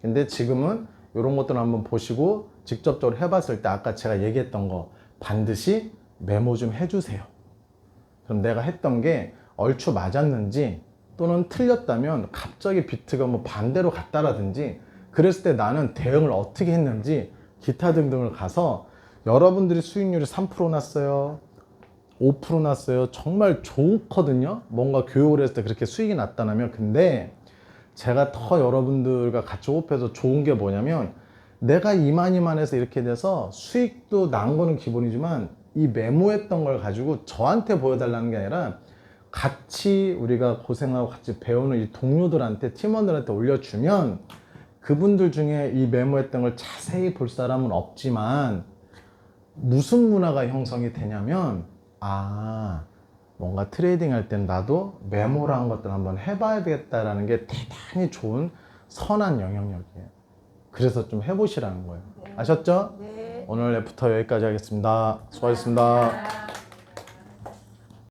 [SPEAKER 1] 근데 지금은 이런 것들을 한번 보시고 직접적으로 해봤을 때 아까 제가 얘기했던 거 반드시 메모 좀 해주세요. 그럼 내가 했던 게 얼추 맞았는지 또는 틀렸다면 갑자기 비트가 뭐 반대로 갔다라든지 그랬을 때 나는 대응을 어떻게 했는지 기타 등등을 가서 여러분들이 수익률이 3% 났어요 5% 났어요 정말 좋거든요. 뭔가 교육을 했을 때 그렇게 수익이 났다면 근데 제가 더 여러분들과 같이 호흡해서 좋은 게 뭐냐면 내가 이만해서 이렇게 돼서 수익도 난 거는 기본이지만 이 메모했던 걸 가지고 저한테 보여달라는 게 아니라 같이 우리가 고생하고 같이 배우는 이 동료들한테 팀원들한테 올려주면 그분들 중에 이 메모했던 걸 자세히 볼 사람은 없지만 무슨 문화가 형성이 되냐면 뭔가 트레이딩 할 땐 나도 메모라는 것들 한번 해봐야 되겠다라는 게 대단히 좋은 선한 영향력이에요. 그래서 좀 해보시라는 거예요. 아셨죠?
[SPEAKER 2] 네.
[SPEAKER 1] 오늘 애프터 여기까지 하겠습니다. 수고하셨습니다.